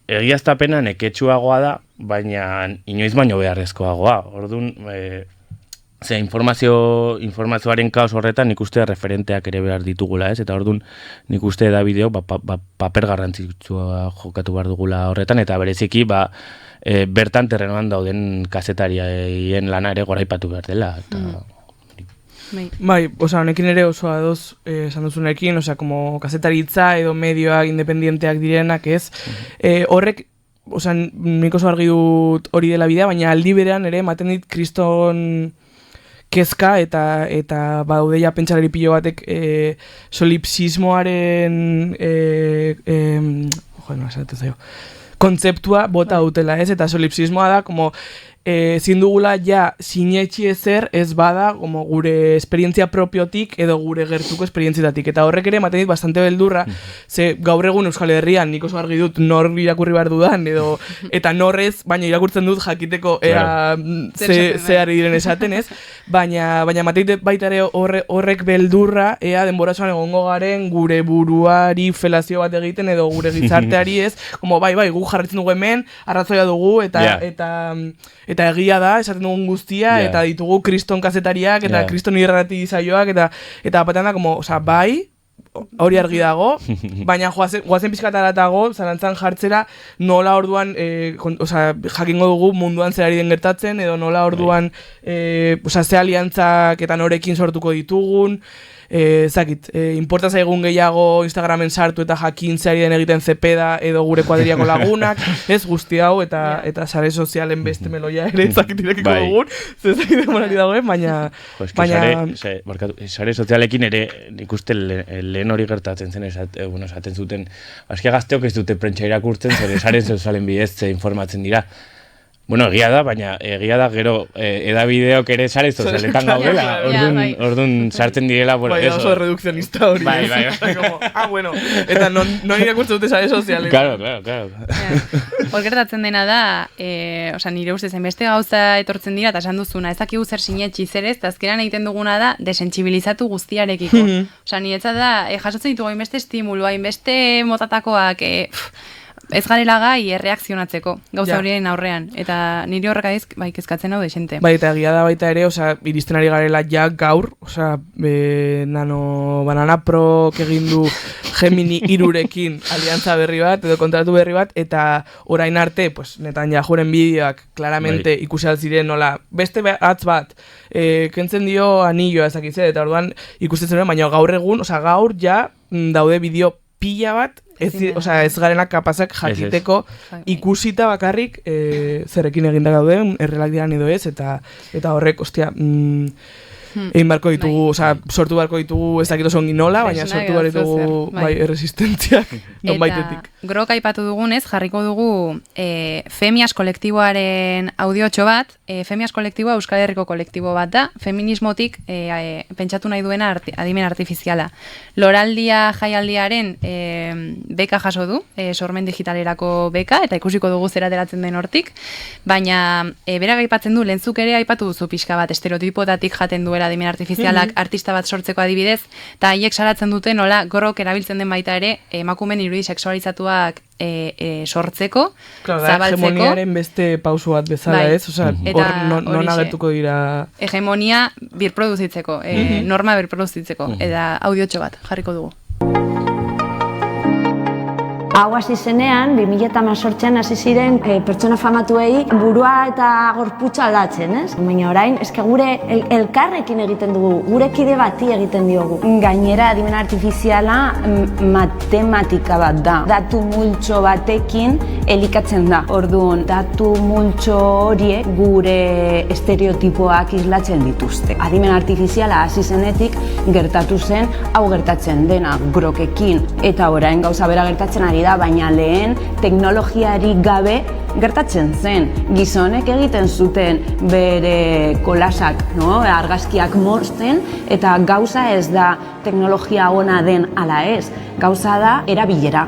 Egiaztapena neketsuagoa da, baina inoiz baino beharrezkoagoa. Orduan, informazioaren kaos horretan nik uste referenteak ere behar ditugula, ez? Eta orduan nik uste da bideo paper garrantzitsua jokatu behar dugula horretan, eta bereziki bertan terrenoan dauden kazetarien lana ere goraipatu behar dela. Bai, osea, honekin ere oso adoz esan duzunekin, osea, como kazetaritza edo medioak independienteak direnak, ez? Horrek, osea, nik oso argi dut hori dela bidea, baina aldi berean ere ematen dit kriston kezka eta badaudeia pentsalari pilo batek solipsismoaren kontzeptua bota dutela, ez? Eta solipsismoa da, como ezin dugula ja sinetxi ezer ez bada como gure esperientzia propiotik edo gure gertuko esperientzietatik. Eta horrek ere ematen dit bastante beldurra, ze gaur egun Euskal Herrian nik oso argi dut nor irakurri behar dudan, eta norrez, baina irakurtzen dut jakiteko ze ari diren esaten, ez? Baina ematen dit baita ere horrek beldurra, denborazoan egongo garen gure buruari felazio bat egiten edo gure gizarteari, ez? Como bai, gu jarritzen dugu hemen, arrazoia dugu, eta egia da, esaten dugun guztia, eta ditugu kriston kazetariak, eta kriston irratizaioak, eta batean da, como, oza, bai, hori argi dago, baina goazen pizkataratago, zalantzan jartzera, nola orduan, jakingo dugu munduan zerari den gertatzen, edo nola orduan, ze aliantzak eta norekin sortuko ditugun, inporta zaigun gehiago Instagramen sartu eta jakin zeari den egiten zepeda edo gure kuadriako lagunak, ez guzti hau, eta sare sozialen beste meloia ere zakitirekiko dugun, zezakit demorari dagoen, baina... Sare sozialekin ere nik uste lehen hori gertatzen zen, esaten zuten, aski gazteok ez dute prentsa irakurtzen, sare sozialen bidez informatzen dira. Bueno, egia da, baina egia da gero edabideok ere sare sozialetan gaudela, orduan sartzen direla, bueno, eso. Bai, oso redukzionista hori. Bai. Bueno, eta non irakurtzen dute sare sozialetan. Claro. Hor gertatzen dena da, nire ustez, beste gauza etortzen dira, eta esan duzuna, ez dakigu zer sinetxi zer ez, eta azkenan egiten duguna da, desentzibilizatu guztiarekiko. Niretzat da, jasotzen ditugu hainbeste estimulu, hainbeste motatakoak, ez garela gai erreakzionatzeko gauza Ja. horien aurrean. Eta niri horrekadiz, bai, kezkatzen hau desente. Bai, eta egia da baita ere, iristen ari garela ja gaur, Banana Prok egin du Gemini 3rekin aliantza berri bat, edo kontratu berri bat, eta orain arte, Netanyahuren bideoak claramente ikusi ziren nola, beste atz bat, kentzen dio anilloa ezakitze, eta orduan ikusten zen, baina gaur egun, gaur ja daude bideo pila bat, ez garena kapazak jakiteko ikusita bakarrik zerrekin eginda gauden, errelak diran edo ez, eta horrek, egin barko ditugu, sortu barko ditugu ez dakit oso ongi nola, baina sortu barko ditugu erresistentziak non baitetik. Eta grok aipatu dugunez, jarriko dugu Femias kolektiboaren audiotxo bat. Femias kolektiboa Euskal Herriko kolektibo bat da, feminismotik pentsatu nahi duena adimen artifiziala. Loraldia jaialdiaren beka jaso du, sormen digitalerako beka, eta ikusiko dugu zera ateratzen den hortik, baina berak aipatzen du, lehentzuk ere aipatu duzu pixka bat, estereotipotatik jaten duela adimen artifizialak artista bat sortzeko adibidez, eta haiek salatzen dute nola gorok erabiltzen den baita ere emakumeen irudi sexualizatuak sortzeko, zabaltzeko. Hegemoniaren beste pausu bat bezala ez, hor non agertuko dira... Hegemonia birproduzitzeko, norma birproduzitzeko, eta audiotxo bat jarriko dugu. Hau hasi zenean, 2018an hasi ziren pertsona famatuei burua eta gorputza aldatzen, ez? Baina orain, eske gure elkarrekin egiten dugu, gure kide bati egiten diogu. Gainera, adimen artifiziala matematika bat da. Datu multxo batekin elikatzen da. Orduan, datu multxo horiek gure estereotipoak islatzen dituzte. Adimen artifiziala hasi zenetik gertatu zen, hau gertatzen dena grokekin, eta orain gauza bera gertatzen ari da, baina lehen teknologiari gabe gertatzen zen. Gizonek egiten zuten bere kolasak, argazkiak mozten, eta gauza ez da teknologia ona den ala ez, gauza da erabilera.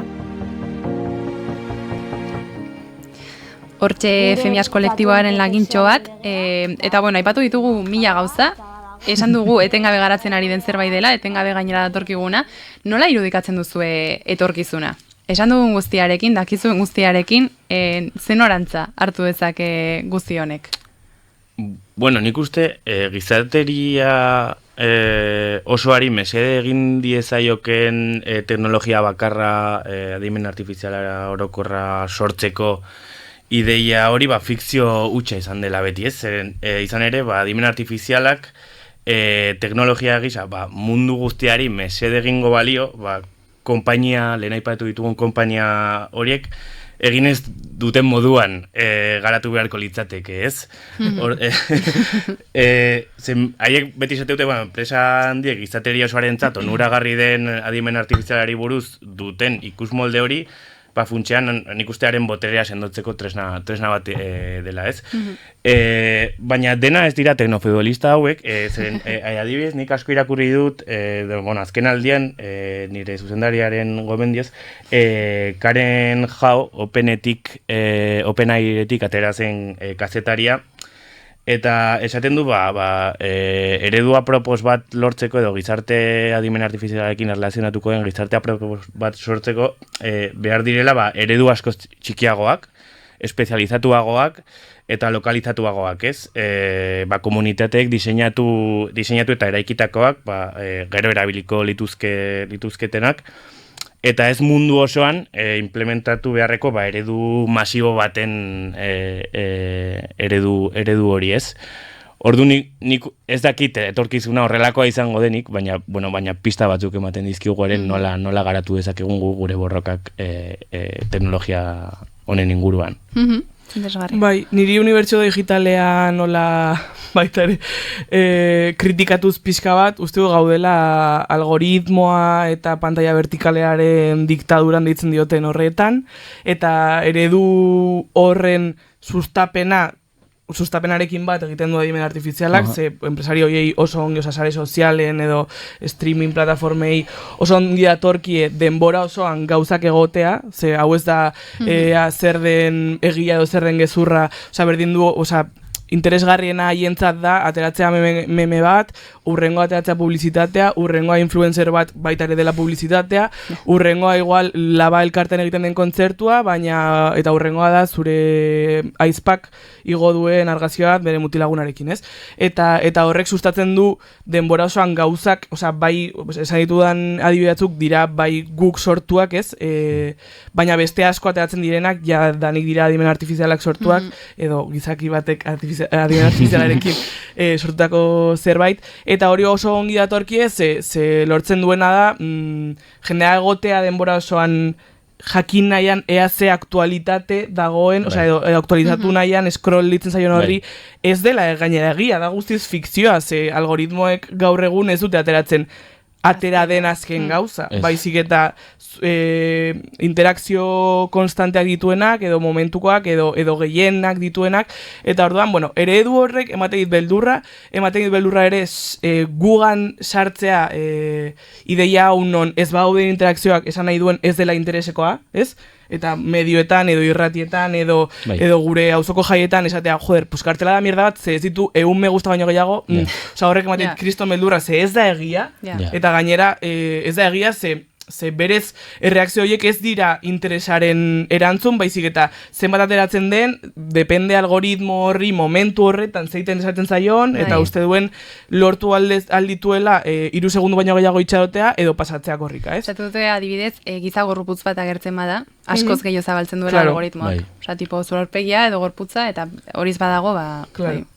Hortxe Femias kolektiboaren lagintxo bat, eta aipatu ditugu 1000 gauza, esan dugu etengabe garatzen ari den zerbait dela, etengabe gainera datorkiguna, nola irudikatzen duzue etorkizuna? Esan dugun guztiarekin, dakizuen guztiarekin, zenorantza hartu dezake guzti honek? Bueno, nik uste gizateria osoari mesede egin diezaioken teknologia bakarra adimen artifiziala orokorra sortzeko ideia hori fikzio hutsa izan dela beti, ez? Izan ere, adimen artifizialak teknologia gisa mundu guztiari mesede egingo balio, konpainia, lehen aipatu ditugun konpainia horiek, egin ez duten moduan garatu beharko litzateke, ez? Haiek beti esate dute, enpresa handiek izateria osoarentzat onuragarri den adimen artifizialari buruz duten ikusmolde hori, funtsean nik ustearen boterea sendotzeko tresna bat dela, ez? Baina dena ez dira teknofeudalista hauek, adibidez, nik asko irakurri dut, azken aldian, nire zuzendariaren gomendioz, Karen Hao, OpenAIretik atera zen kazetaria, eta esaten du, eredu apropos bat lortzeko edo gizarte adimen artifizialarekin erlazionatuko den gizarte apropos bat sortzeko behar direla eredu asko txikiagoak, espezializatuagoak eta lokalizatuagoak, ez? Komunitateek diseinatu eta eraikitakoak gero erabiliko lituzketenak, eta ez mundu osoan implementatu beharreko eredu masibo baten eredu hori, ez. Ordu nik ez dakit etorkizuna horrelakoa izango denik, baina pista batzuk ematen dizkigu ere nola garatu dezakegun gure borrokak teknologia honen inguruan. Bai, niri unibertsio digitalea nola baita ere kritikatuz pixka bat, uste gaudela algoritmoa eta pantalla vertikalearen diktaduran deitzen dioten horretan, eta eredu horren sustapenarekin bat egiten du adimen artifizialak, ze enpresari horiei oso ongi sare sozialen edo streaming plataformei oso ongi datorkie denbora osoan gauzak egotea, ze hau ez da zer den egia edo zer den gezurra, berdin du, interesgarriena haientzat da ateratzea meme bat, urrengoa ateratzea publizitatea, urrengoa influencer bat baita ere dela publizitatea, urrengoa igual laba elkarten egiten den kontzertua, baina eta urrengoa da zure aizpak igo duen argazio bat bere mutilagunarekin, ez? Eta horrek sustatzen du denbora osoan gauzak, osea, bai, esan ditudan adibidatzuk dira bai guk sortuak, ez? Baina beste asko ateratzen direnak, ja danik dira adimen artifizialak sortuak, edo gizaki batek adimen artifizialarekin sortutako zerbait, eta hori oso ongi datorki ez, ze lortzen duena da, jendea egotea denbora osoan jakin nahian ea ze aktualitate dagoen, osea, edo aktualizatu nahian scroll ditzen zaion horri, ez dela gainera egia, da guztiz fikzioa, ze algoritmoek gaur egun ez dute ateratzen atera den azken gauza, baizik eta interakzio konstanteak dituenak, edo momentukoak, edo gehienak dituenak, eta orduan, bueno, eredu horrek ematen dit beldurra ere gugan sartzea ideia hau non ez bauden interakzioak esan nahi duen ez dela interesekoa, ez? Eta medioetan, edo irratietan, edo gure auzoko jaietan, esatea, joder, pues kartela da mierda bat, ze ez ditu 100 me gusta baino gehiago, oza, horrek ematen kriston beldurra, ze ez da egia, eta gainera ez da egia, ze berez erreakzio horiek ez dira interesaren erantzun, baizik eta zenbat ateratzen den, depende algoritmo horri, momentu horretan zeiten esaten zaion, eta uste duen lortu aldituela 3 segundu baino gehiago itxarotea, edo pasatzea korrika, ez? Esatu dute adibidez, giza gorputz bat agertzen bada, askoz gehiago zabaltzen duela algoritmoak. Osa, tipo, zure aurpegia edo gorputza, eta horiz badago,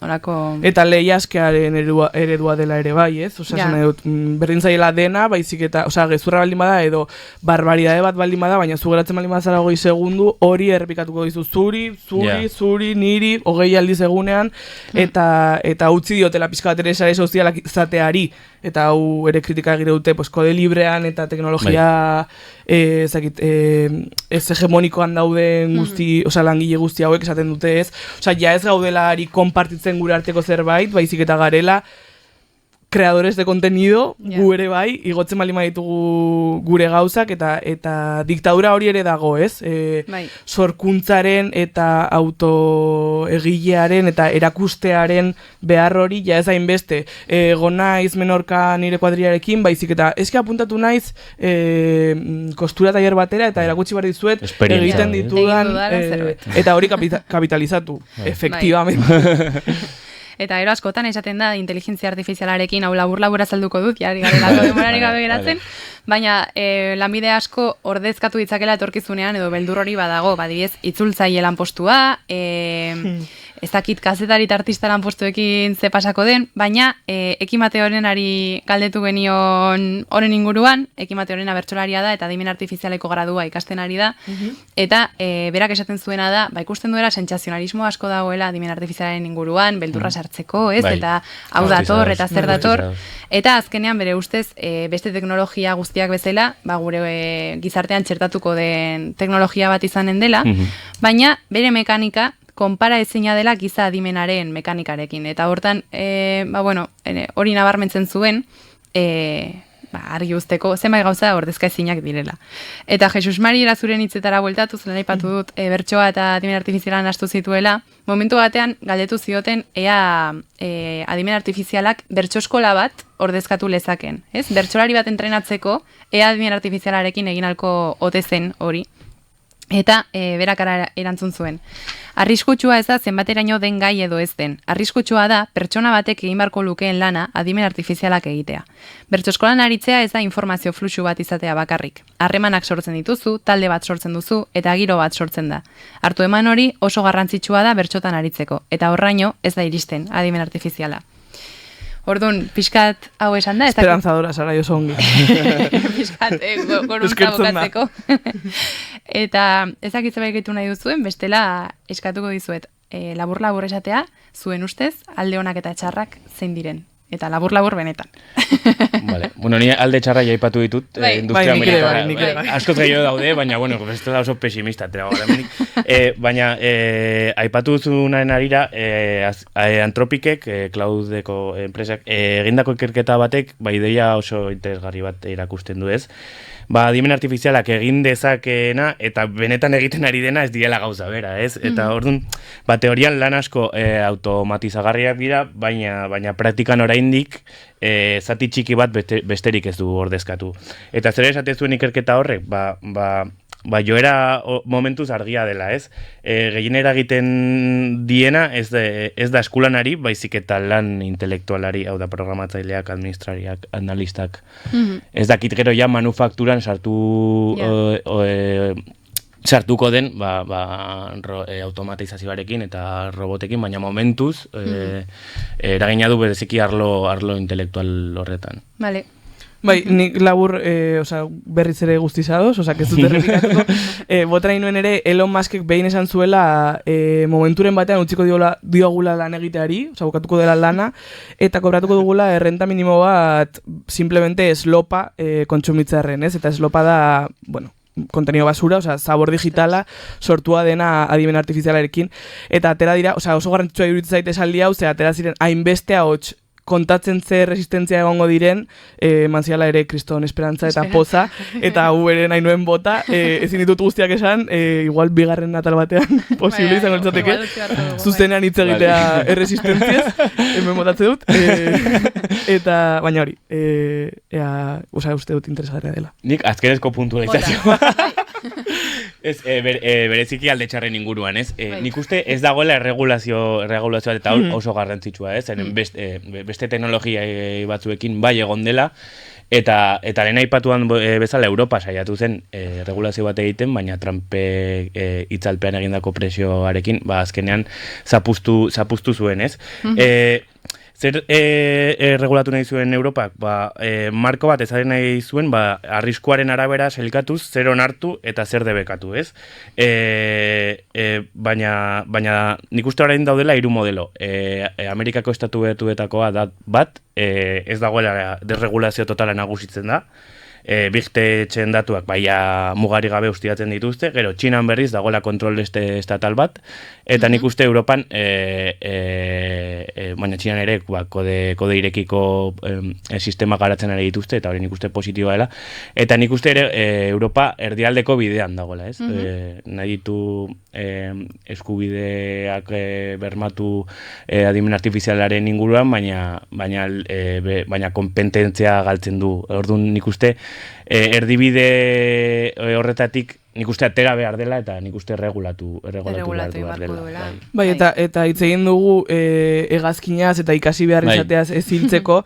orako... Eta lehi askearen eredua dela ere bai, ez? Osa, berdin zaiela dena, baizik eta, osa, gezurra baldin bada, edo barbaridade bat baldin bada, baina zu geratzen baldin bada zara 20 segundu, hori errepikatuko dizu zuri, niri, 20 aldiz egunean, eta utzi diotela pixka bat ere sare sozialak izateari, eta hau ere kritika egire dute, pues, kode librean eta teknologia ez hegemonikoan dauden guzti, osa, langile guzti hauek esaten dute ez, osa, ja ez gaudelari konpartitzen gure arteko zerbait, baizik eta garela creadores de contenido, gu ere bai, igotzen bali ditugu gure gauzak, eta diktadura hori ere dago, ez? Sorkuntzaren eta autoegilearen eta erakustearen behar hori, ja ez hainbeste, naiz Menorka nire kuadriarekin, baizik eta eske apuntatu naiz kostura tailer batera, eta erakutsi behar dizuet, egiten ditudan, eta hori kapitalizatu, efectivamente. Eta gero askotan esaten da inteligentzia artifizialarekin hau labur azalduko dut, jari garelako demorari gabe geratzen, baina lanbide asko ordezkatu ditzakela etorkizunean edo beldur hori badago, badibidez itzultzaile lanpostua, ez dakit kazetari eta artista lanpostuekin ze pasako den, baina Ekimate Horenari galdetu genion honen inguruan, Ekimate Horena bertsolaria da eta adimen artifizialeko gradua ikasten ari da, eta berak esaten zuena da, ikusten duela sentsazionalismo asko dagoela adimen artifizialaren inguruan, beldurra sartzeko, ez? Eta hau dator, eta zer dator, eta azkenean bere ustez beste teknologia guztiak bezala, gure gizartean txertatuko den teknologia bat izanen dela, baina bere mekanika konpara ezina dela giza adimenaren mekanikarekin. Eta hortan, hori nabarmentzen zuen, argi usteko, zenbait gauza ordezka ezinak direla. Eta Jesus Mari Erazuren hitzetara bueltatu, zelen aipatu dut, bertsoa eta adimen artifizialan astu zituela, momentu batean galdetu zioten ea adimen artifizialak bertso eskola bat ordezkatu lezaken. Bertsolari bat entrenatzeko, ea adimen artifizialarekin egin halko ote zen hori. Eta berakara erantzun zuen. Arriskutsua ez da zenbateraino den gai edo ez den. Arriskutsua da pertsona batek egin beharko lukeen lana adimen artifizialak egitea. Bertsoeskolan aritzea ez da informazio fluxu bat izatea bakarrik. Harremanak sortzen dituzu, talde bat sortzen duzu eta giro bat sortzen da. Hartu eman hori oso garrantzitsua da bertsotan aritzeko eta horraino ez da iristen adimen artifiziala. Orduan, pixkat hau esan da. Esperanzadora, zara jo zongi. Pixkat, gorunka bokatzeko. Eta ezakitze baiketu nahi duzuen, bestela eskatuko dizuet. Labur-labur esatea, zuen ustez, alde honak eta txarrak zein diren. Eta labur-labur benetan. Vale. Bueno, ni alde txarra jaipatu ditut, industria amerikana. Askoz gehiago daude, baina, bueno, ez da oso pesimista. Baina, aipatu duzunaren arira, Antropikek, Cloudeko enpresak, egindako ikerketa batek, ideia oso interesgarri bat erakusten du ez. adimen artifizialak egin dezakeena eta benetan egiten ari dena ez diela gauza bera, ez? Eta orduan, teorian lan asko automatizagarriak dira, baina praktikan oraindik zati txiki bat besterik ez du ordezkatu. Eta zer esate zuen ikerketa horrek, joera momentuz argia dela, ez? Gehien eragiten diena ez da eskulanari, baizik eta lan intelektualari, hau da programatzaileak, administrariak, analistak. Ez dakit gero ja manufakturan sartuko den automatizazioarekin eta robotekin, baina momentuz eragina du bereziki arlo intelektual horretan. Vale. Bai, nik labur, berriz ere guztizadoz, ez dut errepikatuko. Bota nahi nuen ere, Elon Muskek behin esan zuela momenturen batean utziko diogula lan egiteari, bukatuko dela lana, eta kobratuko dugula errenta minimo bat simplemente eslopa kontsumitzearen, ez? Eta eslopa da, kontenido basura, zabor digitala sortua dena adimen artifizialarekin, eta atera dira, oso garrantzitsua iruditzen zaite esaldi hau, atera ziren hainbeste ahots kontatzen ze resistentzia egongo diren, manziala ere kriston esperantza eta poza, eta hau ere nahi nuen bota, ezin ditut guztiak esan, igual bigarren atal batean posible izango litzateke, zuzenean hitz egitea erresistentziaz, hemen botatze dut, eta baina hori, uste dut interesgarria dela. Nik azkenezko puntualizazioa. Bereziki alde txarren inguruan, ez? Nik uste ez dagoela erregulazioa eta oso garrantzitsua, ez? Beste teknologia batzuekin bai egon dela, eta lehen aipatuan bezala Europa saiatu zen regulazio bat egiten, baina Trumpek itzalpean egindako presioarekin, azkenean zapuztu zuen, ez? Zer regulatu nahi zuen Europak? Marko bat ezaren nahi zuen, arriskuaren arabera selkatuz, zer onartu eta zer debekatu, ez? Baina nik uste orain daudela 3 modelo. Amerikako estatu betuetakoa bat, ez dagoela desregulazio totala nagusitzen da, bigtetxen datuak mugari gabe ustiatzen dituzte, gero Txinan berriz dagoela kontrol estatal bat, eta nik uste Europan, baina Txinan ere kode irekiko sistema garatzen ari dituzte, eta hori nik uste positiboa dela, eta nik uste ere Europa erdialdeko bidean dagoela, ez? Nahi ditu eskubideak bermatu adimen artifizialaren inguruan, baina kompetentzia galtzen du. Orduan nik uste erdibide horretatik nik uste atera behar dela eta nik uste regulatu behar dela. Bai, eta hitz egin dugu hegazkinaz eta ikasi behar izateaz ez hiltzeko,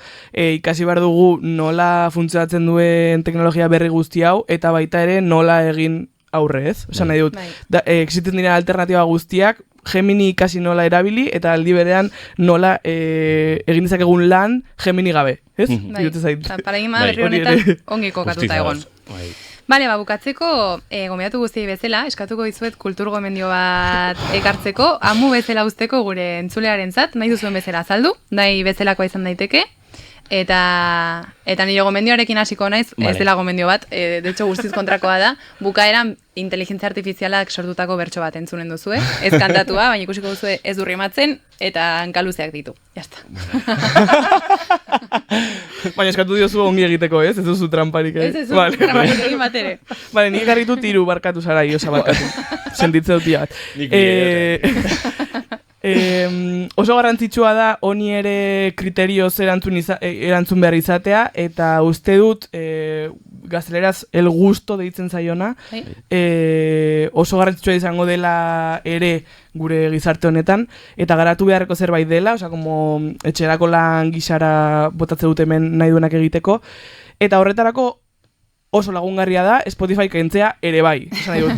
ikasi behar dugu nola funtzionatzen duen teknologia berri guzti hau, eta baita ere nola egin aurre, ez? Osa nahi dut, existitzen dira alternatiba guztiak, Gemini ikasi nola erabili, eta aldi berean nola egin dezakegun lan Gemini gabe, ez? Paradigma berri honetan ongi kokatuta egon. Bale, bukatzeko, gombidatu guztiei bezala, eskatuko dizuet kultur gomendio bat ekartzeko, amu bezala usteko gure entzulearen zat, nahi duzuen bezala azaldu, nahi bezalakoa izan daiteke, eta nire gomendioarekin hasiko naiz, ez dela gomendio bat, de hecho guztiz kontrakoa da, bukaeran inteligentzia artifizialak sortutako bertso bat entzunen duzue, ez kantatua, baina ikusiko duzue ez du rimatzen, eta hankaluzeak ditu. Jazta. Baina eskatu diozu ongi egiteko, ez? Ez duzu tramparik, ez? Ez duzu tramparik egin bat ere. Bale, nik garritu tiru barkatu zara, iosa barkatu. Sentitze dut bat. Oso garrantzitsua da honi ere kriterioz erantzun behar izatea, eta uste dut gazteleraz el gusto deitzen zaiona, oso garrantzitsua izango dela ere gure gizarte honetan, eta garatu beharreko zerbait dela, como etxerako lan gisara botatze dut hemen nahi duenak egiteko, eta horretarako oso lagungarria da Spotify kentzea ere bai.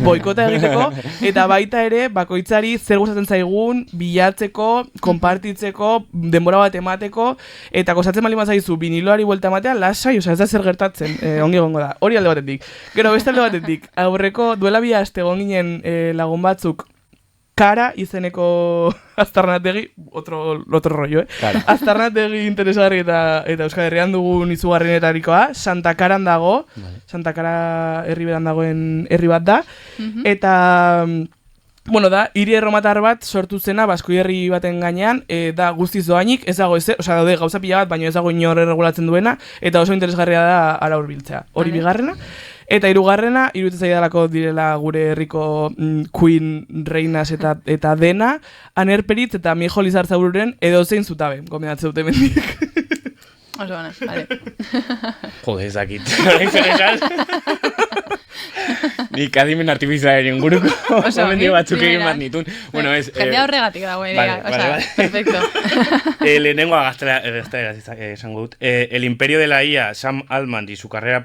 Boikota egiteko, eta baita ere bakoitzari zer gustatzen zaigun, bilatzeko, konpartitzeko, denbora bat emateko, eta gozatzen bali mazaizu viniloari buelta ematea, lasai, ez da zer gertatzen, ongi egongo da. Hori alde batetik. Gero, beste alde batetik, aurreko duela bi aste egon ginen lagun batzuk Kara izeneko aztarnategi, otro rollo, aztarnategi interesgarri eta Euskal Herrian dugun izugarrienetarikoa, Santa Karan dago, Santa Kara herri beran dagoen herri bat da, eta, da, hiri erromatar bat sortu zena Baskoi herri baten gainean, da guztiz doainik, ez dago daude gauza pila bat, baina ez dago inor erregulatzen duena, eta oso interesgarria da ara hurbiltzea. Hori bigarrena. Eta hirugarrena, iruditzen zaidalako direla gure herriko queen, reinas eta dena, Aner Peritz eta Mijo Lizartzabururen edozein zutabe, gomendatzen dute mendik. Oso gana, vale. Jode, ezakit. Nik adimen artifizialaren inguruko gomendio batzuk egin bat nitun. Bueno, ez... Jendea horregatik dago, vale. Perfecto. Lehenengoa gaztera esango dut. El imperio de la IA, Sam Altman y su carrera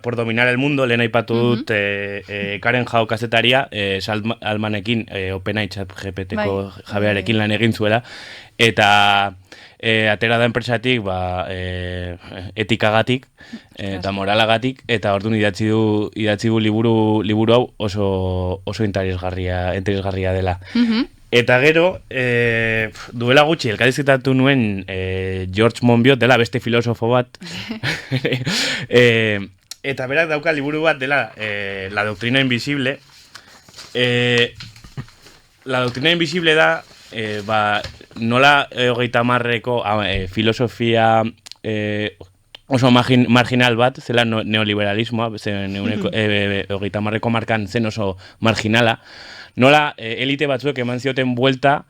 por dominar el mundo, lehen aipatu dut Karen Hao kazetaria, Sam Altmanekin, OpenAI ChatGPTko jabearekin lan egin zuela, eta... atera da enpresatik etikagatik eta moralagatik, eta orduan idatzi du liburu hau oso interesgarria dela. Eta gero, duela gutxi, elkarrizketatu nuen George Monbiot dela beste filosofo bat. Eta berak dauka liburu bat dela La doctrina invisible. La doctrina invisible da nola 30ko filosofia oso marginal bat, zela neoliberalismoa, 30ko markan zen oso marginala, nola elite batzuek eman zioten buelta,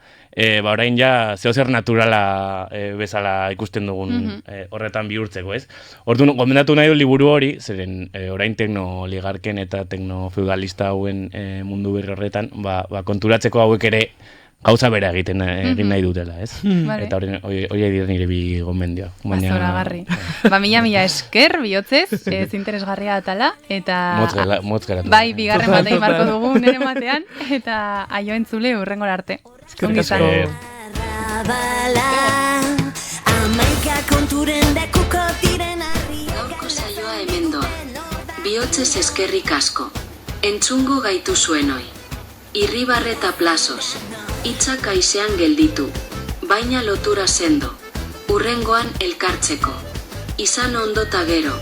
orain ja zeozer naturala bezala ikusten dugun horretan bihurtzeko, ez? Orduan, gomendatu nahi du liburu hori, zeren orain teknoligarken eta teknofeudalista hauen mundu berri horretan, konturatzeko hauek ere gauza bera egin nahi dutela, ez? Eta hori dira nire bi gomendioa. Zoragarri. Mila esker, bihotzez, ez interesgarria atala, eta... Motz geratu. Bai, bigarren batei marko dugu nire batean, eta aio entzule urrengor arte. Eskerrik asko. Gaurko saioa hemen doa. Bihotzez eskerrik asko. Entzungo gaitu zuenoi. Irribarreta plazos. Itzak aizean gelditu, baina lotura sendo. Urrengoan elkartzeko. Izan ondota gero.